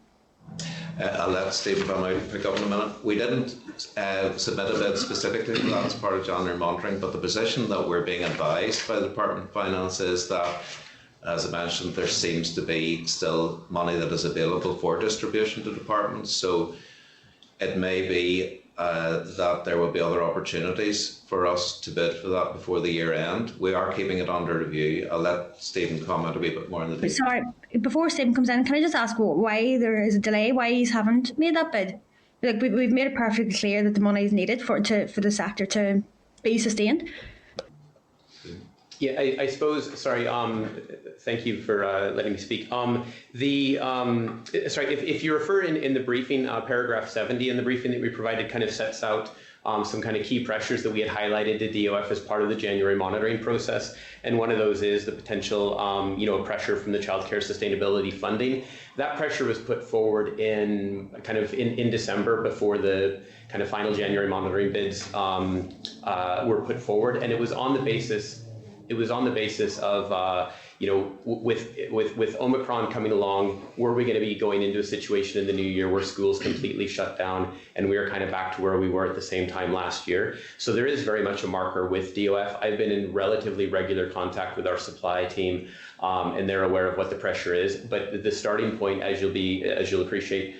I'll let Stephen Van Ouden pick up in a minute. We didn't submit a bid specifically for that as part of January monitoring, but the position that we're being advised by the Department of Finance is that, as I mentioned, there seems to be still money that is available for distribution to departments. So it may be that there will be other opportunities for us to bid for that before the year end. We are keeping it under review. I'll let Stephen comment a wee bit more on the details. Sorry, before Stephen comes in, can I just ask why there is a delay, why you haven't made that bid? Like, we've made it perfectly clear that the money is needed for the sector to be sustained. Yeah, I suppose, sorry, thank you for letting me speak. If you refer in the briefing, paragraph 70 in the briefing that we provided kind of sets out some kind of key pressures that we had highlighted to DOF as part of the January monitoring process. And one of those is the potential, pressure from the childcare sustainability funding. That pressure was put forward in December, before the kind of final January monitoring bids were put forward. And it was on the basis of, with Omicron coming along, were we going to be going into a situation in the new year where schools completely shut down and we are kind of back to where we were at the same time last year? So there is very much a marker with DOF. I've been in relatively regular contact with our supply team, and they're aware of what the pressure is. But the starting point, as you'll appreciate,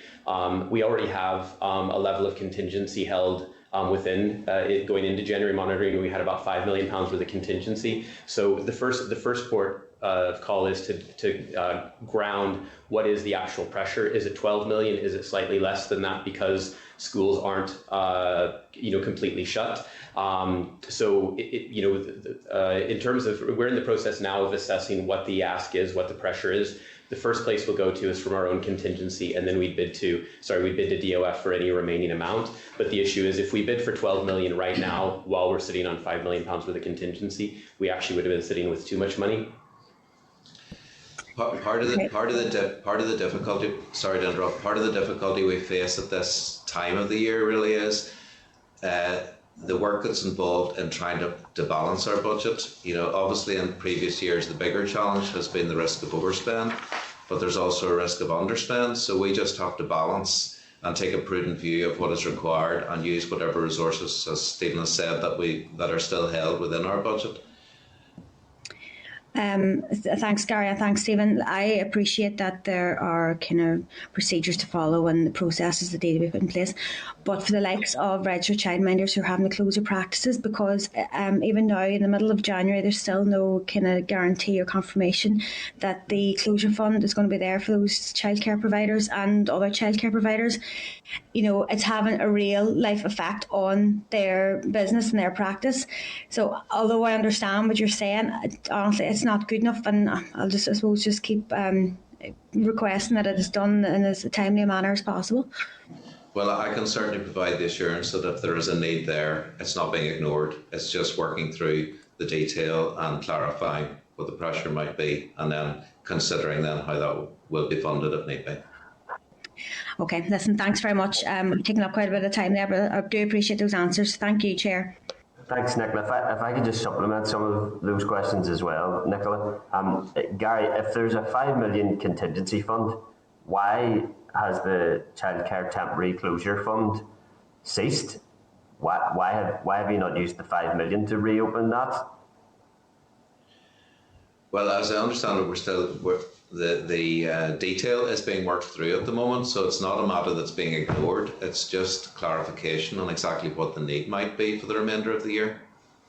We already have a level of contingency held within it going into January monitoring. We had about £5 million worth of contingency. So the first port of call is to ground what is the actual pressure. Is it 12 million? Is it slightly less than that because schools aren't completely shut? So in terms of, we're in the process now of assessing what the ask is, what the pressure is. The first place we'll go to is from our own contingency, and then we bid to DOF for any remaining amount. But the issue is, if we bid for 12 million right now, while we're sitting on £5 million worth of contingency, we actually would have been sitting with too much money. Part of the difficulty. Sorry to interrupt. Part of the difficulty we face at this time of the year really is the work that's involved in trying to balance our budget. Obviously in previous years the bigger challenge has been the risk of overspend, but there's also a risk of underspend. So we just have to balance and take a prudent view of what is required and use whatever resources, as Stephen has said, that are still held within our budget. Thanks, Gary, and thanks, Stephen. I appreciate that there are kind of procedures to follow and the processes that need to be put in place. But for the likes of registered childminders who are having to close their practices, because even now in the middle of January, there's still no kind of guarantee or confirmation that the closure fund is going to be there for those childcare providers and other childcare providers. It's having a real life effect on their business and their practice. So although I understand what you're saying, honestly, it's not good enough, and I'll just, I suppose, just keep requesting that it is done in as timely a manner as possible. Well, I can certainly provide the assurance that if there is a need there, it's not being ignored. It's just working through the detail and clarifying what the pressure might be, and then considering then how that will be funded if need be. Okay, listen, thanks very much. Taking up quite a bit of time there, but I do appreciate those answers. Thank you, Chair. Thanks, Nicola. If I could just supplement some of those questions as well, Nicola. Gary, if there's a £5 million contingency fund, why has the childcare temporary closure fund ceased? Why have you not used the £5 million to reopen that? Well, as I understand it, the detail is being worked through at the moment, so it's not a matter that's being ignored. It's just clarification on exactly what the need might be for the remainder of the year.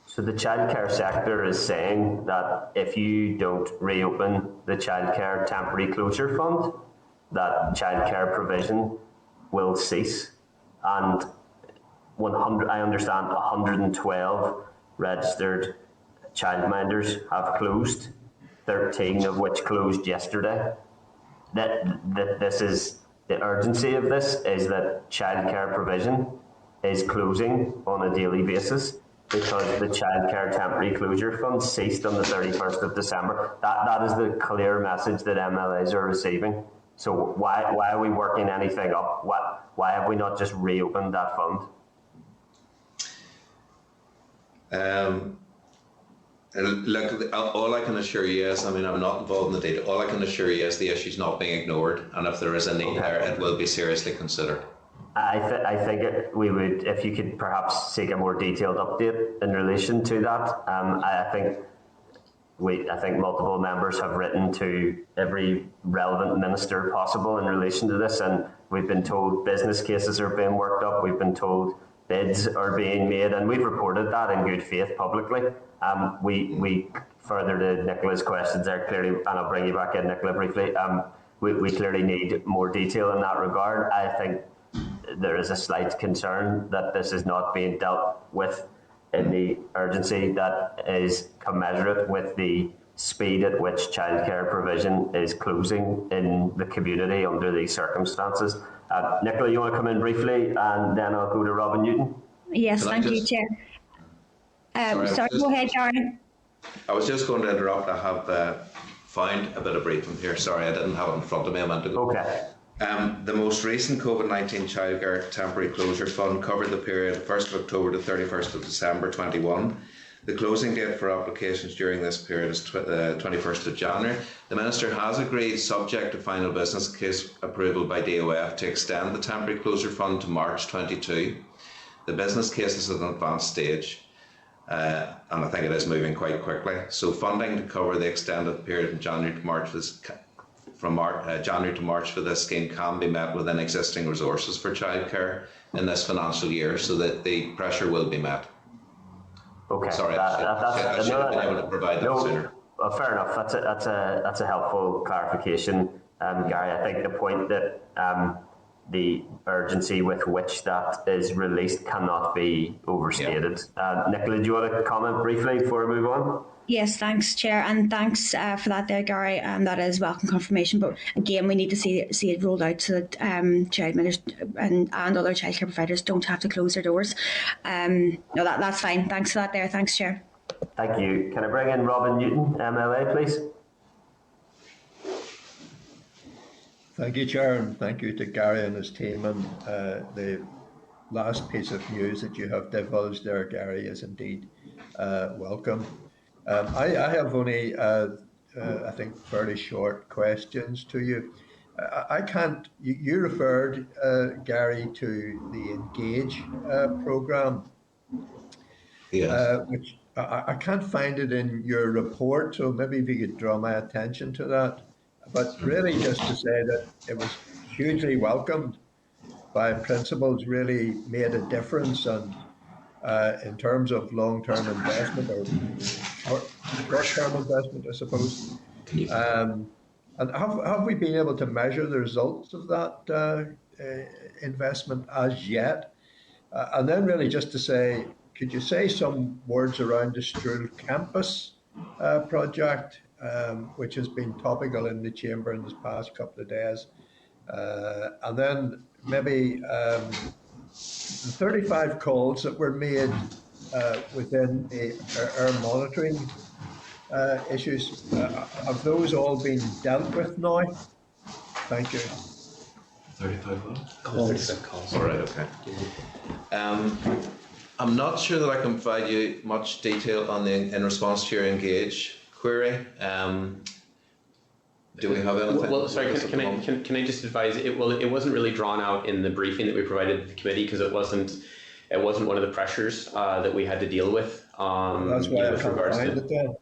So the childcare sector is saying that if you don't reopen the childcare temporary closure fund, that childcare provision will cease. And I understand 112 registered childminders have closed, 13 of which closed yesterday. This is the urgency of this is that childcare provision is closing on a daily basis because the childcare temporary closure fund ceased on the 31st of December. That is the clear message that MLAs are receiving. So why are we working anything up? Why have we not just reopened that fund? Look, all I can assure you is, I'm not involved in the data, all I can assure you is the issue's not being ignored, and if there is a need there, it will be seriously considered. I think we would, if you could perhaps seek a more detailed update in relation to that. I think multiple members have written to every relevant minister possible in relation to this, and we've been told business cases are being worked up, we've been told bids are being made, and we've reported that in good faith publicly. We further to Nicola's questions there clearly, and I'll bring you back in, Nicola, briefly. We clearly need more detail in that regard. I think there is a slight concern that this is not being dealt with in the urgency that is commensurate with the speed at which childcare provision is closing in the community under these circumstances. Nicola, you want to come in briefly, and then I'll go to Robin Newton? Yes, thank you, Chair. Sorry, go ahead, Gary. I was just going to interrupt. I have found a bit of briefing here. Sorry, I didn't have it in front of me a minute ago. Okay. The most recent COVID-19 childcare temporary closure fund covered the period 1st of October to 31st of December 21. The closing date for applications during this period is 21st of January. The Minister has agreed, subject to final business case approval by DOF, to extend the temporary closure fund to March 22. The business case is at an advanced stage, and I think it is moving quite quickly. So funding to cover the extended period from January to March is from January to March for this scheme can be met within existing resources for childcare in this financial year, so that the pressure will be met. Okay, sorry, I should have been able to provide that sooner. Well, fair enough. That's a helpful clarification, Gary. I think the point that the urgency with which that is released cannot be overstated. Nicola, do you want to comment briefly before we move on? Yes, thanks, Chair, and thanks for that there, Gary. That is welcome confirmation. But again, we need to see it rolled out so that child ministers and other childcare providers don't have to close their doors. No, that's fine. Thanks for that there. Thanks, Chair. Thank you. Can I bring in Robin Newton, MLA, please? Thank you, Chair, and thank you to Gary and his team. And the last piece of news that you have divulged there, Gary, is indeed welcome. I have only, I think, fairly short questions to you. I can't, you referred, Gary, to the Engage programme, which I can't find it in your report, so maybe if you could draw my attention to that. But really just to say that it was hugely welcomed by principals, really made a difference, and in terms of long-term investment or short-term investment, I suppose. And have we been able to measure the results of that investment as yet? And then really just to say, could you say some words around the Stroll campus project, which has been topical in the Chamber in this past couple of days? And then maybe the 35 calls that were made within the air monitoring issues, have those all been dealt with now? Thank you. 35 calls? All right, okay. I'm not sure that I can provide you much detail on in response to your Engage query. Do we have anything? Well, sorry, can I just advise, it wasn't really drawn out in the briefing that we provided to the committee, because it wasn't one of the pressures that we had to deal with. That's why I can't find it then.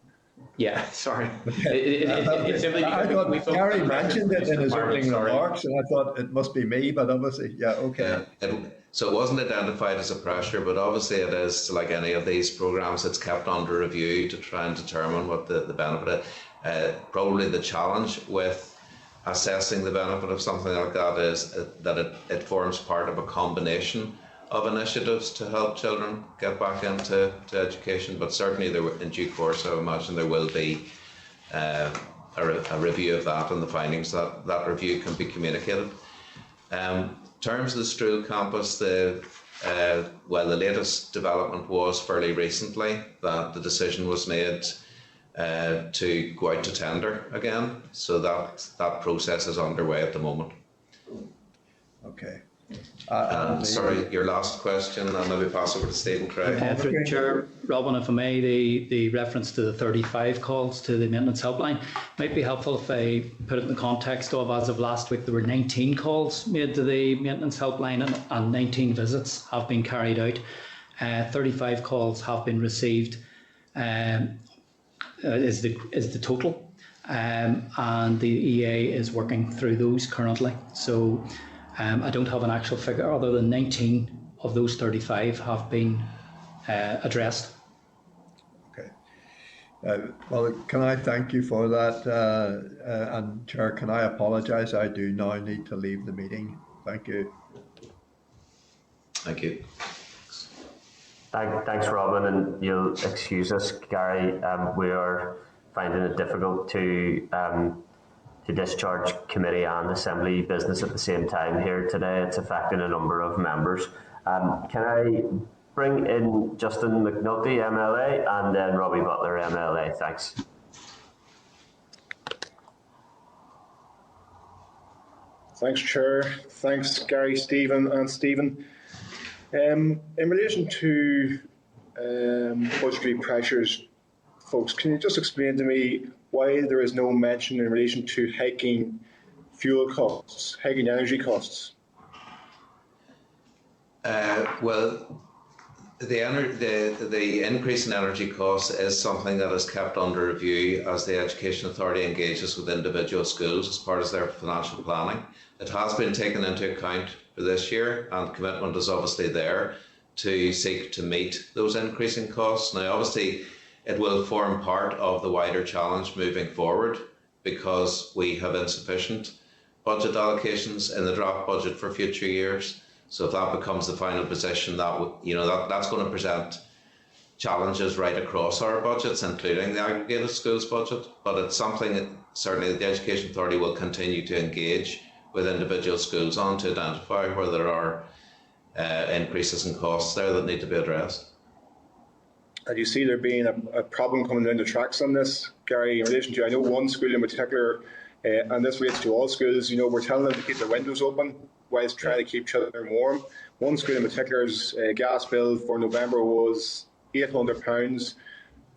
Yeah, sorry. It's simply I thought Gary mentioned it in his opening remarks, and I thought it must be me, but obviously, yeah, okay. So it wasn't identified as a pressure, but obviously it is, like any of these programmes, it's kept under review to try and determine what the benefit is. Probably the challenge with assessing the benefit of something like that is that it forms part of a combination of initiatives to help children get back into education, but certainly in due course I imagine there will be a review of that, and the findings that review can be communicated. In terms of the Stroll campus, the latest development was fairly recently that the decision was made to go out to tender again, so that process is underway at the moment. Okay. Sorry, your last question, and maybe pass over to Stephen Craig. Through Chair, Robin, if I may, the reference to the 35 calls to the maintenance helpline might be helpful if I put it in the context of, as of last week, there were 19 calls made to the maintenance helpline and 19 visits have been carried out. 35 calls have been received, is the total, and the EA is working through those currently. So I don't have an actual figure other than 19 of those 35 have been addressed. Okay. Well, can I thank you for that? And Chair, can I apologise? I do now need to leave the meeting. Thank you. Thank you. Thanks, Robin, and you'll excuse us, Gary. We are finding it difficult to discharge committee and assembly business at the same time here today. It's affecting a number of members. Can I bring in Justin McNulty, MLA, and then Robbie Butler, MLA? Thanks. Thanks, Chair. Thanks, Gary, Stephen, and Stephen. In relation to budgetary pressures, folks, can you just explain to me why there is no mention in relation to hiking fuel costs, hiking energy costs? Well, The increase in energy costs is something that is kept under review as the Education Authority engages with individual schools as part of their financial planning. It has been taken into account for this year, and commitment is obviously there to seek to meet those increasing costs. Now, obviously, it will form part of the wider challenge moving forward because we have insufficient budget allocations in the draft budget for future years. So if that becomes the final position, that's going to present challenges right across our budgets, including the aggregated schools budget. But it's something that certainly the Education Authority will continue to engage with individual schools on to identify where there are increases in costs there that need to be addressed. And you see there being a problem coming down the tracks on this, Gary, in relation to, I know one school in particular, and this relates to all schools, we're telling them to keep their windows open whilst trying to keep children warm. One school in particular's gas bill for November was £800.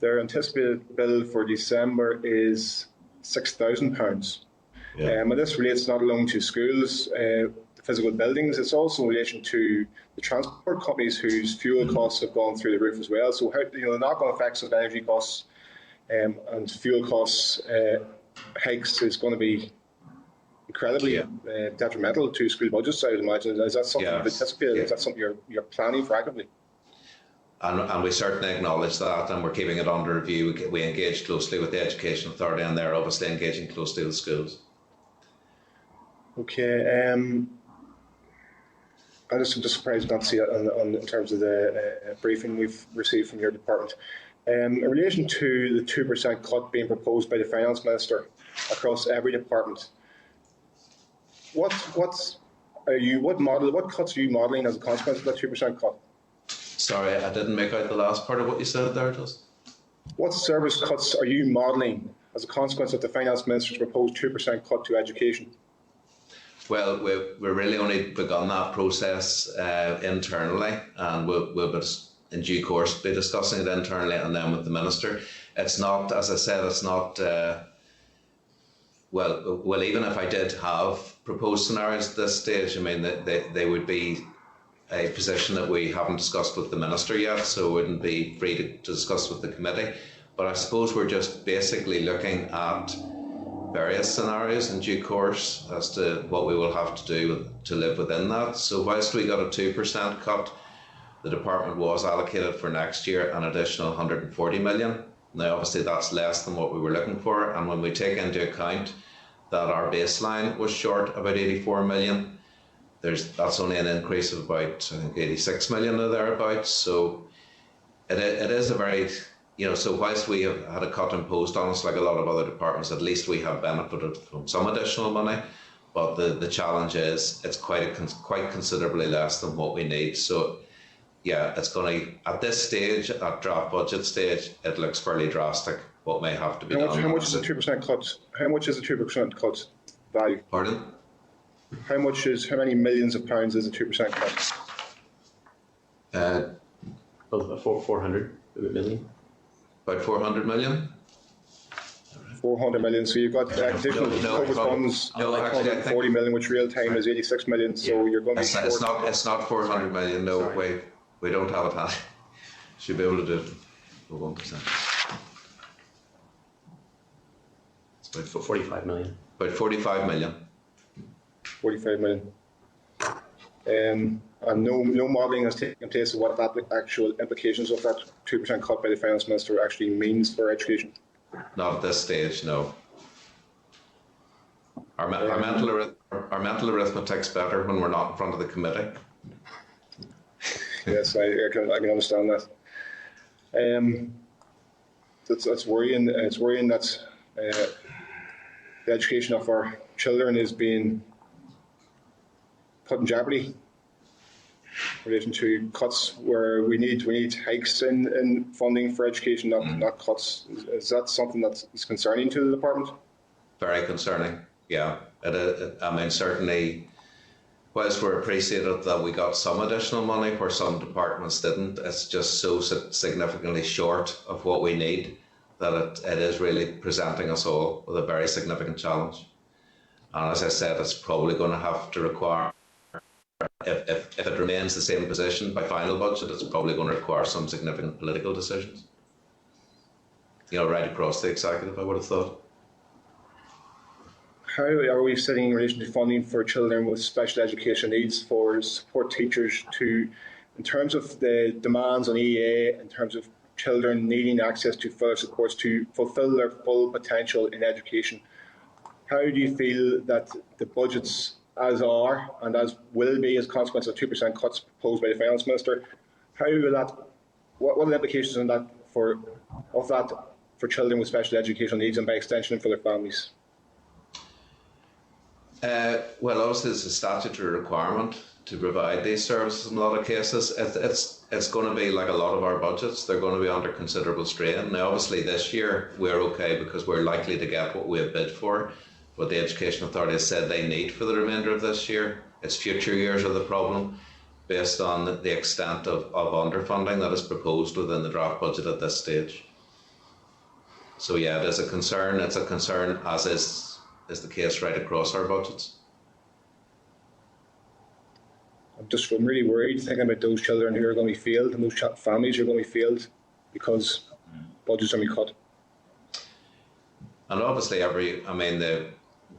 Their anticipated bill for December is £6,000. And this relates not alone to schools, physical buildings, it's also in relation to the transport companies whose fuel costs have gone through the roof as well. So the knock-on effects of energy costs and fuel costs hikes is going to be incredibly detrimental to school budgets, I would imagine. Is that something you've anticipated? Is that something you're planning for actively? And we certainly acknowledge that, and we're keeping it under review. We engage closely with the Education Authority, and they're obviously engaging closely with schools. Okay. I'm just surprised not to see it in terms of the briefing we've received from your department. In relation to the 2% cut being proposed by the Finance Minister across every department, what cuts are you modelling as a consequence of that 2% cut? Sorry, I didn't make out the last part of what you said there, Just. What service cuts are you modelling as a consequence of the Finance Minister's proposed 2% cut to education? Well, we've really only begun that process internally, and we'll be, in due course, be discussing it internally and then with the Minister. It's not, as I said, it's not, well, even if I did have proposed scenarios at this stage, I mean, they would be a position that we haven't discussed with the Minister yet, so wouldn't be free to discuss with the committee. But I suppose we're just basically looking at various scenarios in due course as to what we will have to do to live within that. So whilst we got a 2% cut, the department was allocated for next year an additional 140 million. Now obviously that's less than what we were looking for, and when we take into account that our baseline was short about 84 million, that's only an increase of about, I think, 86 million or thereabouts. So it is a very, so whilst we have had a cut imposed on us like a lot of other departments, at least we have benefited from some additional money. But the challenge is it's quite considerably less than what we need. So yeah, it's going to, at this stage, at draft budget stage, it looks fairly drastic what may have to be done. How much is the 2% cut? How much is the 2% cut value? Pardon? How many millions of pounds is a 2% cut? 400 million. About 400 million? 400 million. So you've got additional COVID funds, 140 million, which real time is 86 million. So you're going to be short. It's not 400 million. No, we don't have it handy. Should be able to do it for 1%. It's about 45 million. About 45 million. 45 million. And no modelling has taken place of what the actual implications of that 2% cut by the Finance Minister actually means for education. Not at this stage, no. Our mental arithmetic's better when we're not in front of the committee. Yes, I can understand that. That's worrying. It's worrying that the education of our children is being put in jeopardy in relation to cuts where we need hikes in funding for education, not cuts. Is that something that is concerning to the department? Very concerning, yeah. I mean, certainly, whilst we're appreciative that we got some additional money where some departments didn't, it's just so significantly short of what we need that it is really presenting us all with a very significant challenge. And as I said, it's probably going to have to require if it remains the same position by final budget, it's probably going to require some significant political decisions. Right across the executive, I would have thought. How are we sitting in relation to funding for children with special education needs, for support teachers in terms of the demands on EA, in terms of children needing access to further supports to fulfil their full potential in education? How do you feel that the budgets as are and as will be as a consequence of 2% cuts proposed by the Finance Minister, how will that, what are the implications on that for children with special educational needs and by extension for their families? Well, obviously there's a statutory requirement to provide these services in a lot of cases. It's going to be like a lot of our budgets, they're going to be under considerable strain. Now obviously this year we're okay because we're likely to get what we have bid for, what the Education Authority has said they need for the remainder of this year. It's future years are the problem based on the extent of underfunding that is proposed within the draft budget at this stage. So yeah, it is a concern. It's a concern, as is the case right across our budgets. I'm really worried thinking about those children who are going to be failed and those families who are going to be failed because budgets are being cut. And obviously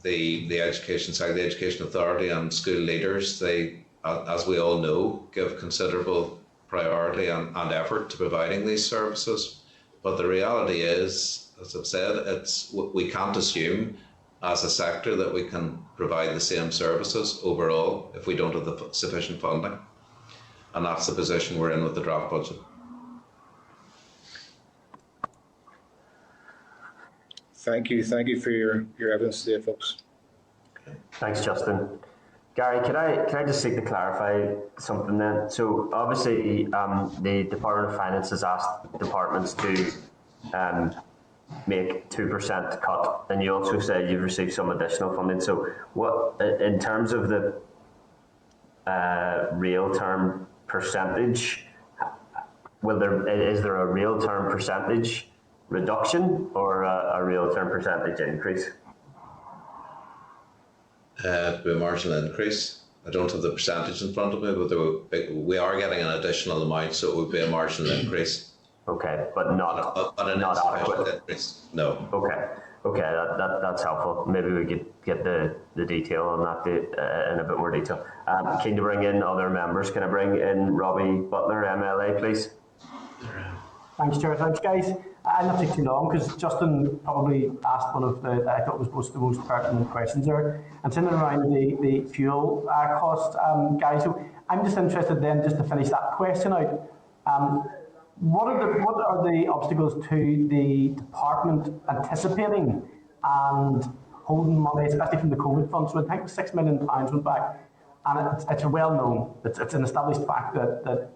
the education side, the Education Authority and school leaders, they, as we all know, give considerable priority and effort to providing these services. But the reality is, as I've said, we can't assume as a sector that we can provide the same services overall if we don't have the sufficient funding. And that's the position we're in with the draft budget. Thank you for your evidence today, folks. Thanks, Justin. Gary, can I just seek to clarify something then? So obviously the Department of Finance has asked departments to make 2% cut, and you also said you've received some additional funding. So what, in terms of the real term percentage, is there a real term percentage reduction or a real term percentage increase? It'll be a marginal increase. I don't have the percentage in front of me, but we are getting an additional amount, so it would be a marginal increase. Okay, but not adequate. Increase. No. Okay, that's helpful. Maybe we could get the detail on that in a bit more detail. Keen to bring in other members. Can I bring in Robbie Butler, MLA, please? Thanks, Chair. Thanks, guys. I'll not take too long because Justin probably asked one of I thought was the most pertinent questions there. And something around the fuel cost, guys. So I'm just interested then, just to finish that question out. What are the obstacles to the department anticipating and holding money, especially from the COVID fund? So I think £6 million went back, and it's well known. It's an established fact that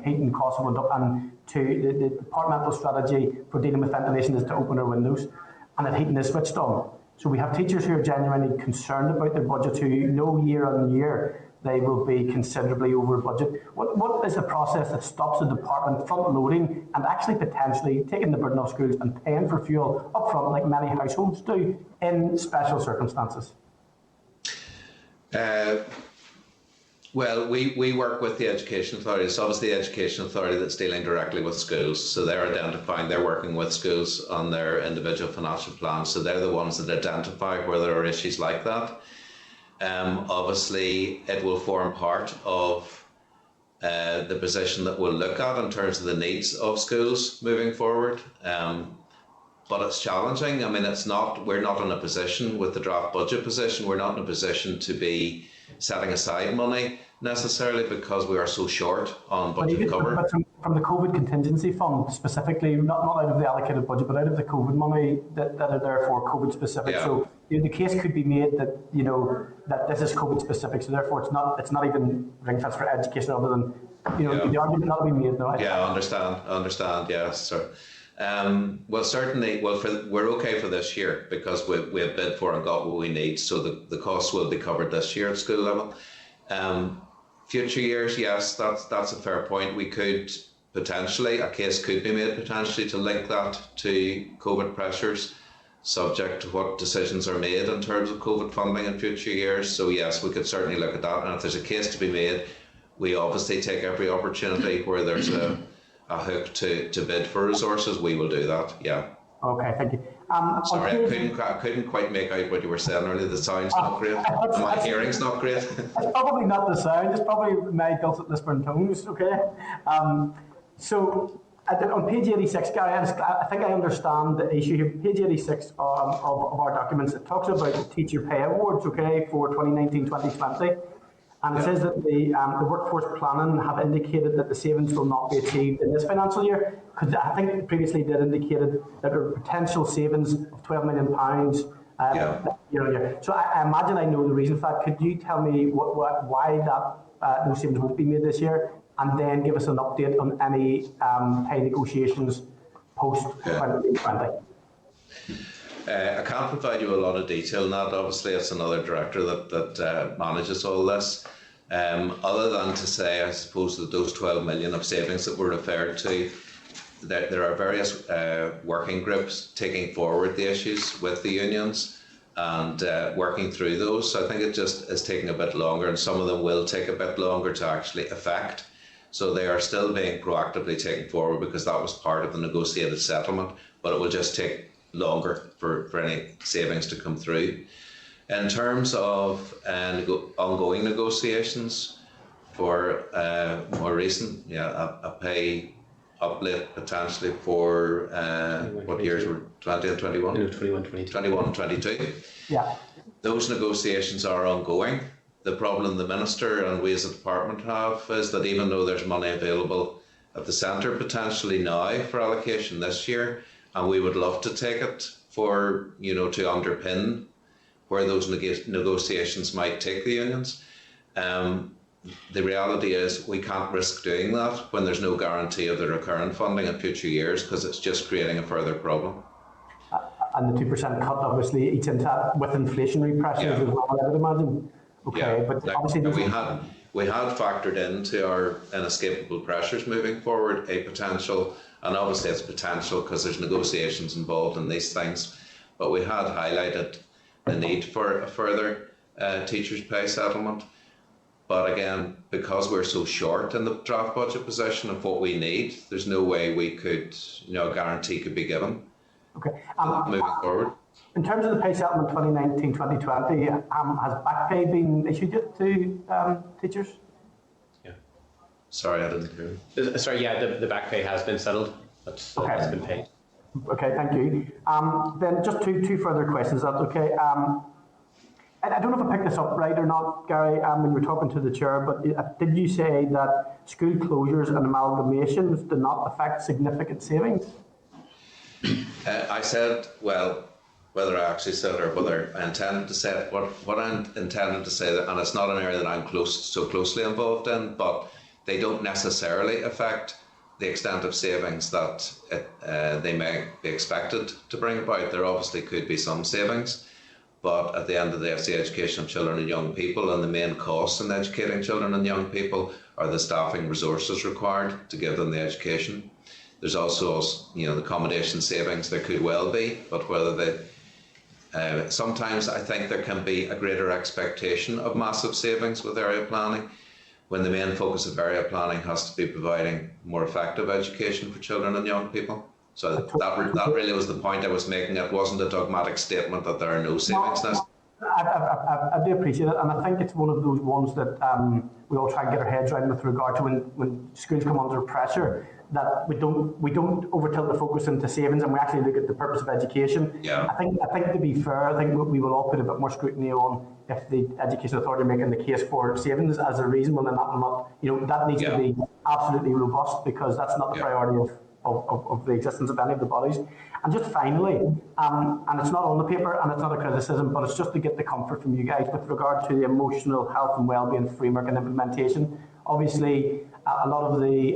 heating costs went up, and the departmental strategy for dealing with ventilation is to open our windows, and that heating is switched on. So we have teachers who are genuinely concerned about their budget, who know year on year they will be considerably over budget. What is the process that stops the department front loading and actually potentially taking the burden off schools and paying for fuel up front like many households do in special circumstances? Well, we work with the Education Authority. It's obviously the Education Authority that's dealing directly with schools. So they're working with schools on their individual financial plans. So they're the ones that identify where there are issues like that. Obviously, it will form part of the position that we'll look at in terms of the needs of schools moving forward. But it's challenging. I mean, we're not in a position with the draft budget position, we're not in a position to be setting aside money necessarily because we are so short on budget cover. But from the COVID contingency fund specifically, not out of the allocated budget, but out of the COVID money that are there for COVID specific. Yeah. So the case could be made that that this is COVID specific, so therefore it's not even ring fence for education, other than the argument not being made. No, I understand. Yes, sir. Well, certainly, we're okay for this year because we have bid for and got what we need, so the costs will be covered this year at school level. Future years, yes, that's a fair point. We could potentially, a case could be made potentially to link that to COVID pressures subject to what decisions are made in terms of COVID funding in future years. So yes, we could certainly look at that, and if there's a case to be made, we obviously take every opportunity where there's a hook to bid for resources. We will do that. Yeah. Okay, thank you. Sorry, I couldn't quite make out what you were saying earlier. The sound's not great. My hearing's not great. It's probably not the sound, it's probably my dulcet Lisbon tones, okay? So on page 86, Gary, I think I understand the issue here. Page 86 of our documents, it talks about the teacher pay awards, okay, for 2019-2020. And it says that the workforce planning have indicated that the savings will not be achieved in this financial year, because I think previously they indicated that there are potential savings of £12 million year-on-year. So I imagine I know the reason for that. Could you tell me why those savings won't be made this year, and then give us an update on any pay negotiations post-2020? I can't provide you a lot of detail on that. Obviously, it's another director that manages all this. Other than to say, I suppose, that those 12 million of savings that were referred to, that there are various working groups taking forward the issues with the unions and working through those. So I think it just is taking a bit longer, and some of them will take a bit longer to actually effect. So they are still being proactively taken forward because that was part of the negotiated settlement, but it will just take longer for any savings to come through. In terms of ongoing negotiations for more recent, a pay uplift potentially for what years were 20 and 21? No, 21, 22. 21 and 22. Yeah. Those negotiations are ongoing. The problem the Minister and we as a department have is that even though there's money available at the centre potentially now for allocation this year, and we would love to take it for, to underpin where those negotiations might take the unions. The reality is we can't risk doing that when there's no guarantee of the recurrent funding in future years, because it's just creating a further problem. And the 2% cut obviously eats into that with inflationary pressures as well, I would imagine. Okay, but obviously we had factored into our inescapable pressures moving forward a potential, and obviously it's potential because there's negotiations involved in these things, but we had highlighted the need for a further teachers' pay settlement. But again, because we're so short in the draft budget position of what we need, there's no way we could, a guarantee could be given. Okay. Moving forward. In terms of the pay settlement 2019-2020, has back pay been issued yet to teachers? Yeah. Sorry, I didn't hear. Sorry, the back pay has been settled. That's been paid. Okay, thank you. Then just two further questions. That's okay. I don't know if I picked this up right or not, Gary, when you were talking to the chair, but did you say that school closures and amalgamations did not affect significant savings? I said, well, whether I actually said it or whether I intended to say it, what I intended to say, and it's not an area that I'm so closely involved in, but they don't necessarily affect the extent of savings that they may be expected to bring about. There obviously could be some savings, but at the end of the day, it's the education of children and young people, and the main costs in educating children and young people are the staffing resources required to give them the education. There's also, the accommodation savings there could well be, but whether they sometimes I think there can be a greater expectation of massive savings with area planning, when the main focus of area planning has to be providing more effective education for children and young people. So that really was the point I was making. It wasn't a dogmatic statement that there are no savings. I do appreciate it, and I think it's one of those ones that we all try and get our heads around with regard to when schools come under pressure, that we don't overtilt the focus into savings, and we actually look at the purpose of education. Yeah. I think to be fair, I think we will all put a bit more scrutiny on if the Education Authority are making the case for savings as a reasonable, and that will not, that needs to be absolutely robust, because that's not the priority of the existence of any of the bodies. And just finally, and it's not on the paper and it's not a criticism, but it's just to get the comfort from you guys with regard to the emotional health and wellbeing framework and implementation. Obviously, a lot of the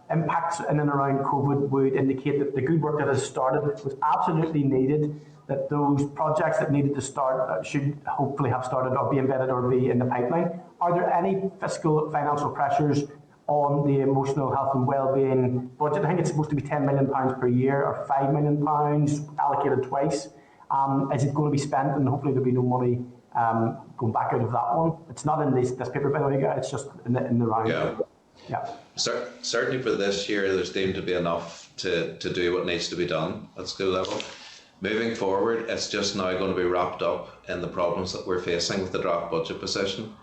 impacts in and around COVID would indicate that the good work that has started was absolutely needed, that those projects that needed to start should hopefully have started or be embedded or be in the pipeline. Are there any fiscal financial pressures on the emotional health and wellbeing budget? I think it's supposed to be £10 million per year or £5 million allocated twice. Is it going to be spent, and hopefully there'll be no money going back out of that one? It's not in this paper, by the way, it's just in the round. Yeah. Certainly for this year, there's deemed to be enough to do what needs to be done at school level. Moving forward, it's just now going to be wrapped up in the problems that we're facing with the draft budget position,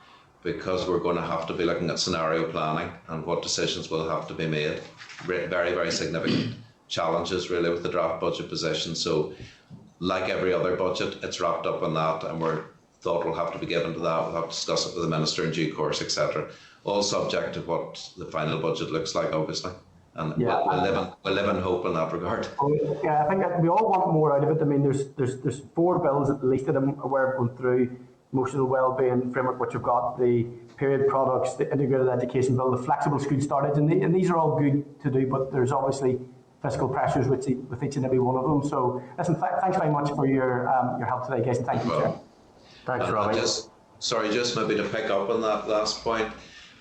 because we're going to have to be looking at scenario planning and what decisions will have to be made. Very, very significant challenges really with the draft budget position. So like every other budget, it's wrapped up in that, and thought will have to be given to that. We'll have to discuss it with the Minister in due course, etc. All subject to what the final budget looks like, obviously. And we'll live in hope in that regard. Yeah, I think that we all want more out of it. I mean, there's 4 bills at least that I'm aware of going through: emotional wellbeing framework, which we've got, the period products, the integrated education bill, the flexible school startage, and these are all good to do, but there's obviously fiscal pressures with each and every one of them. So listen, thanks very much for your help today, guys, and thank you, Chair. Thanks, Robbie. Just maybe to pick up on that last point,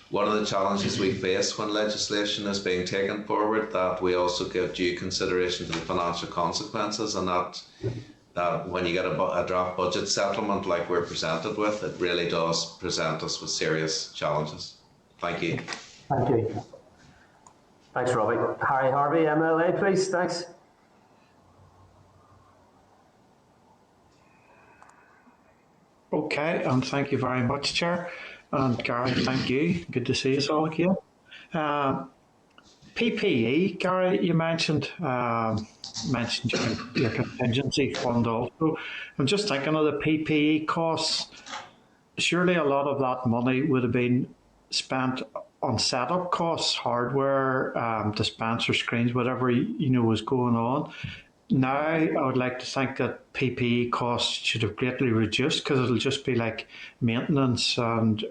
one of the challenges we face when legislation is being taken forward, that we also give due consideration to the financial consequences, and that when you get a draft budget settlement like we're presented with, it really does present us with serious challenges. Thank you. Thank you. Thanks, Robbie. Harry Harvey, MLA, please. Thanks. Okay, and thank you very much, Chair. And Gary, thank you. Good to see us all again. PPE, Gary, you mentioned your contingency fund also. I'm just thinking of the PPE costs. Surely a lot of that money would have been spent on setup costs, hardware, dispenser screens, whatever was going on. Now, I would like to think that PPE costs should have greatly reduced, because it'll just be like maintenance and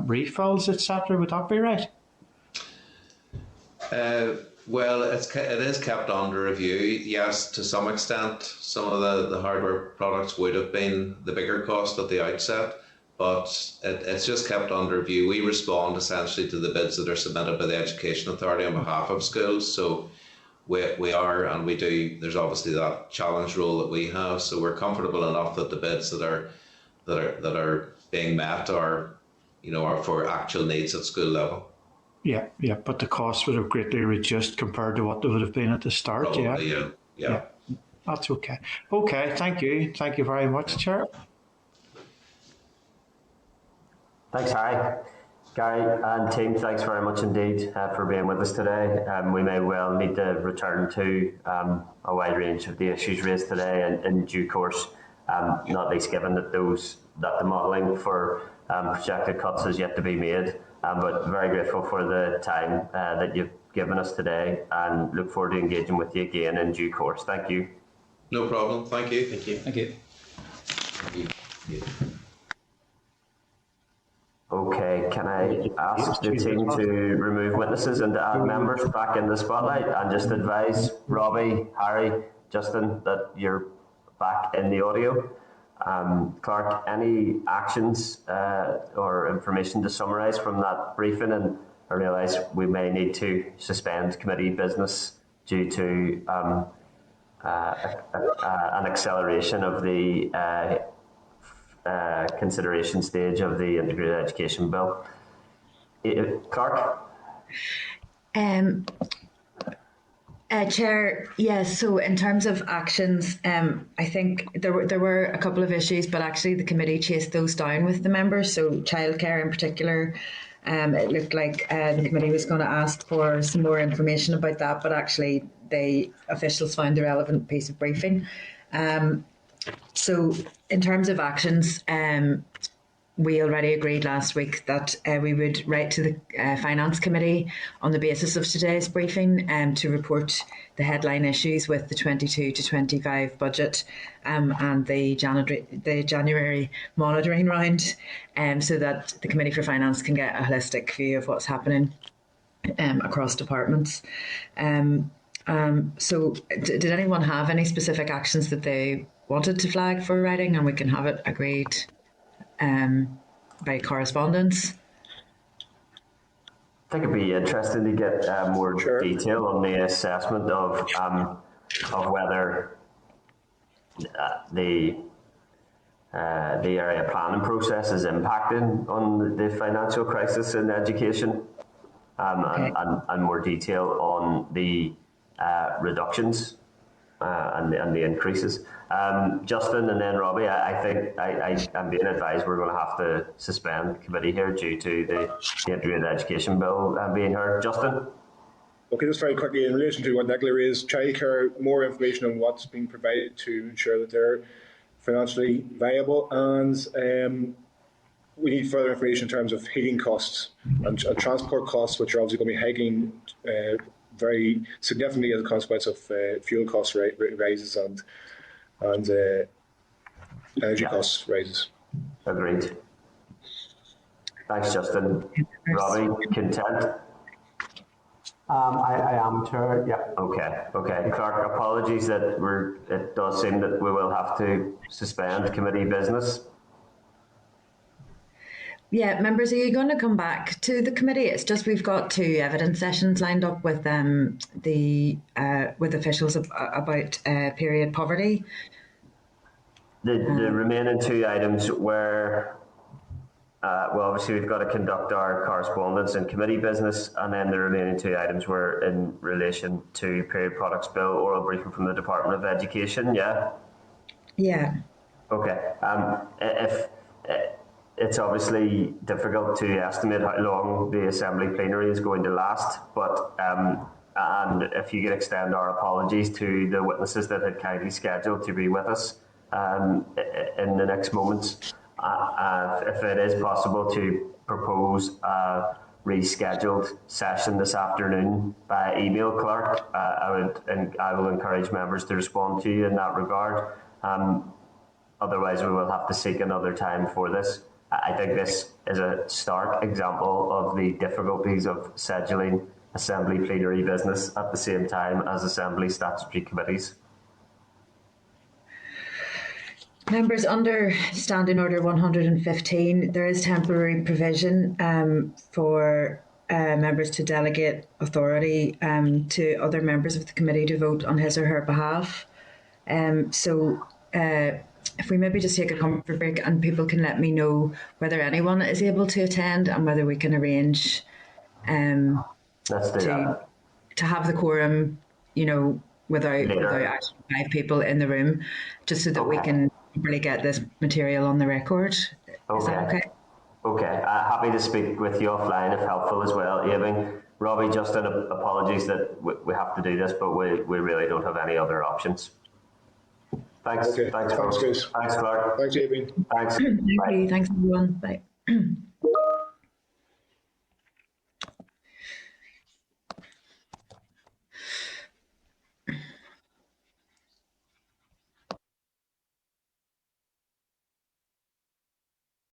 refills, etc. Would that be right? Well, it is kept under review. Yes, to some extent, some of the hardware products would have been the bigger cost at the outset, but it's just kept under review. We respond essentially to the bids that are submitted by the Education Authority on behalf of schools. So we are, and we do, there's obviously that challenge role that we have. So we're comfortable enough that the bids that are being met are for actual needs at school level. Yeah, but the costs would have greatly reduced compared to what they would have been at the start. Probably, yeah. That's okay. Okay, thank you. Thank you very much, Chair. Thanks, Harry. Gary and team, thanks very much indeed for being with us today. We may well need to return to a wide range of the issues raised today in due course, not least given that the modelling for projected cuts is yet to be made. But very grateful for the time that you've given us today, and look forward to engaging with you again in due course. Thank you. No problem. Thank you. Thank you. Thank you. Thank you. Okay, can I ask the team to remove witnesses and to add members back in the spotlight, and just advise Robbie, Harry, Justin that you're back in the audio. Clark, any actions or information to summarise from that briefing? And I realise we may need to suspend committee business due to an acceleration of the consideration stage of the integrated education bill. Clark? Chair, yes, so in terms of actions, I think there were a couple of issues, but actually the committee chased those down with the members. So childcare in particular, it looked like the committee was going to ask for some more information about that, but actually the officials found the relevant piece of briefing. So in terms of actions, we already agreed last week that we would write to the Finance Committee on the basis of today's briefing to report the headline issues with the 22 to 25 budget and the January monitoring round, so that the Committee for Finance can get a holistic view of what's happening across departments. So did anyone have any specific actions that they wanted to flag for writing, and we can have it agreed by correspondence? I think it'd be interesting to get more detail on the assessment of whether the area planning process is impacting on the financial crisis in education, and more detail on the reductions and the increases. Justin and then Robbie, I think I'm being advised we're going to have to suspend committee here due to the integrated education bill being heard. Justin? Okay, just very quickly, in relation to what Nicola raised, childcare, more information on what's being provided to ensure that they're financially viable, and we need further information in terms of heating costs and transport costs, which are obviously going to be hiking very significantly as a consequence of fuel cost rises and energy cost rises. Agreed. Thanks, Justin. Robbie, content? I am, Chair, yeah. Okay. Clark, apologies that it does seem that we will have to suspend committee business. Yeah, members, are you going to come back to the committee? It's just we've got 2 evidence sessions lined up with with officials about period poverty. The remaining 2 items were, well, obviously we've got to conduct our correspondence and committee business, and then the remaining 2 items were in relation to period products bill, oral briefing from the Department of Education. Yeah. Yeah. Okay. If it's obviously difficult to estimate how long the Assembly plenary is going to last, but and if you could extend our apologies to the witnesses that had kindly scheduled to be with us in the next moments, if it is possible to propose a rescheduled session this afternoon by email, Clark, I will encourage members to respond to you in that regard. Otherwise, we will have to seek another time for this. I think this is a stark example of the difficulties of scheduling Assembly plenary business at the same time as Assembly statutory committees. Members, under Standing Order 115, there is temporary provision for members to delegate authority to other members of the committee to vote on his or her behalf. If we maybe just take a comfort break and people can let me know whether anyone is able to attend and whether we can arrange to have the quorum, without actually 5 people in the room, just so that we can really get this material on the record. Is that okay? Okay. Happy to speak with you offline if helpful as well, Eaming. Robbie, Justin, apologies that we have to do this, but we really don't have any other options. Thanks. Okay. Thanks, folks. Thanks, Thanks, Clark. Thanks, Eaming. Thanks. Thank you. Thanks, everyone. Bye.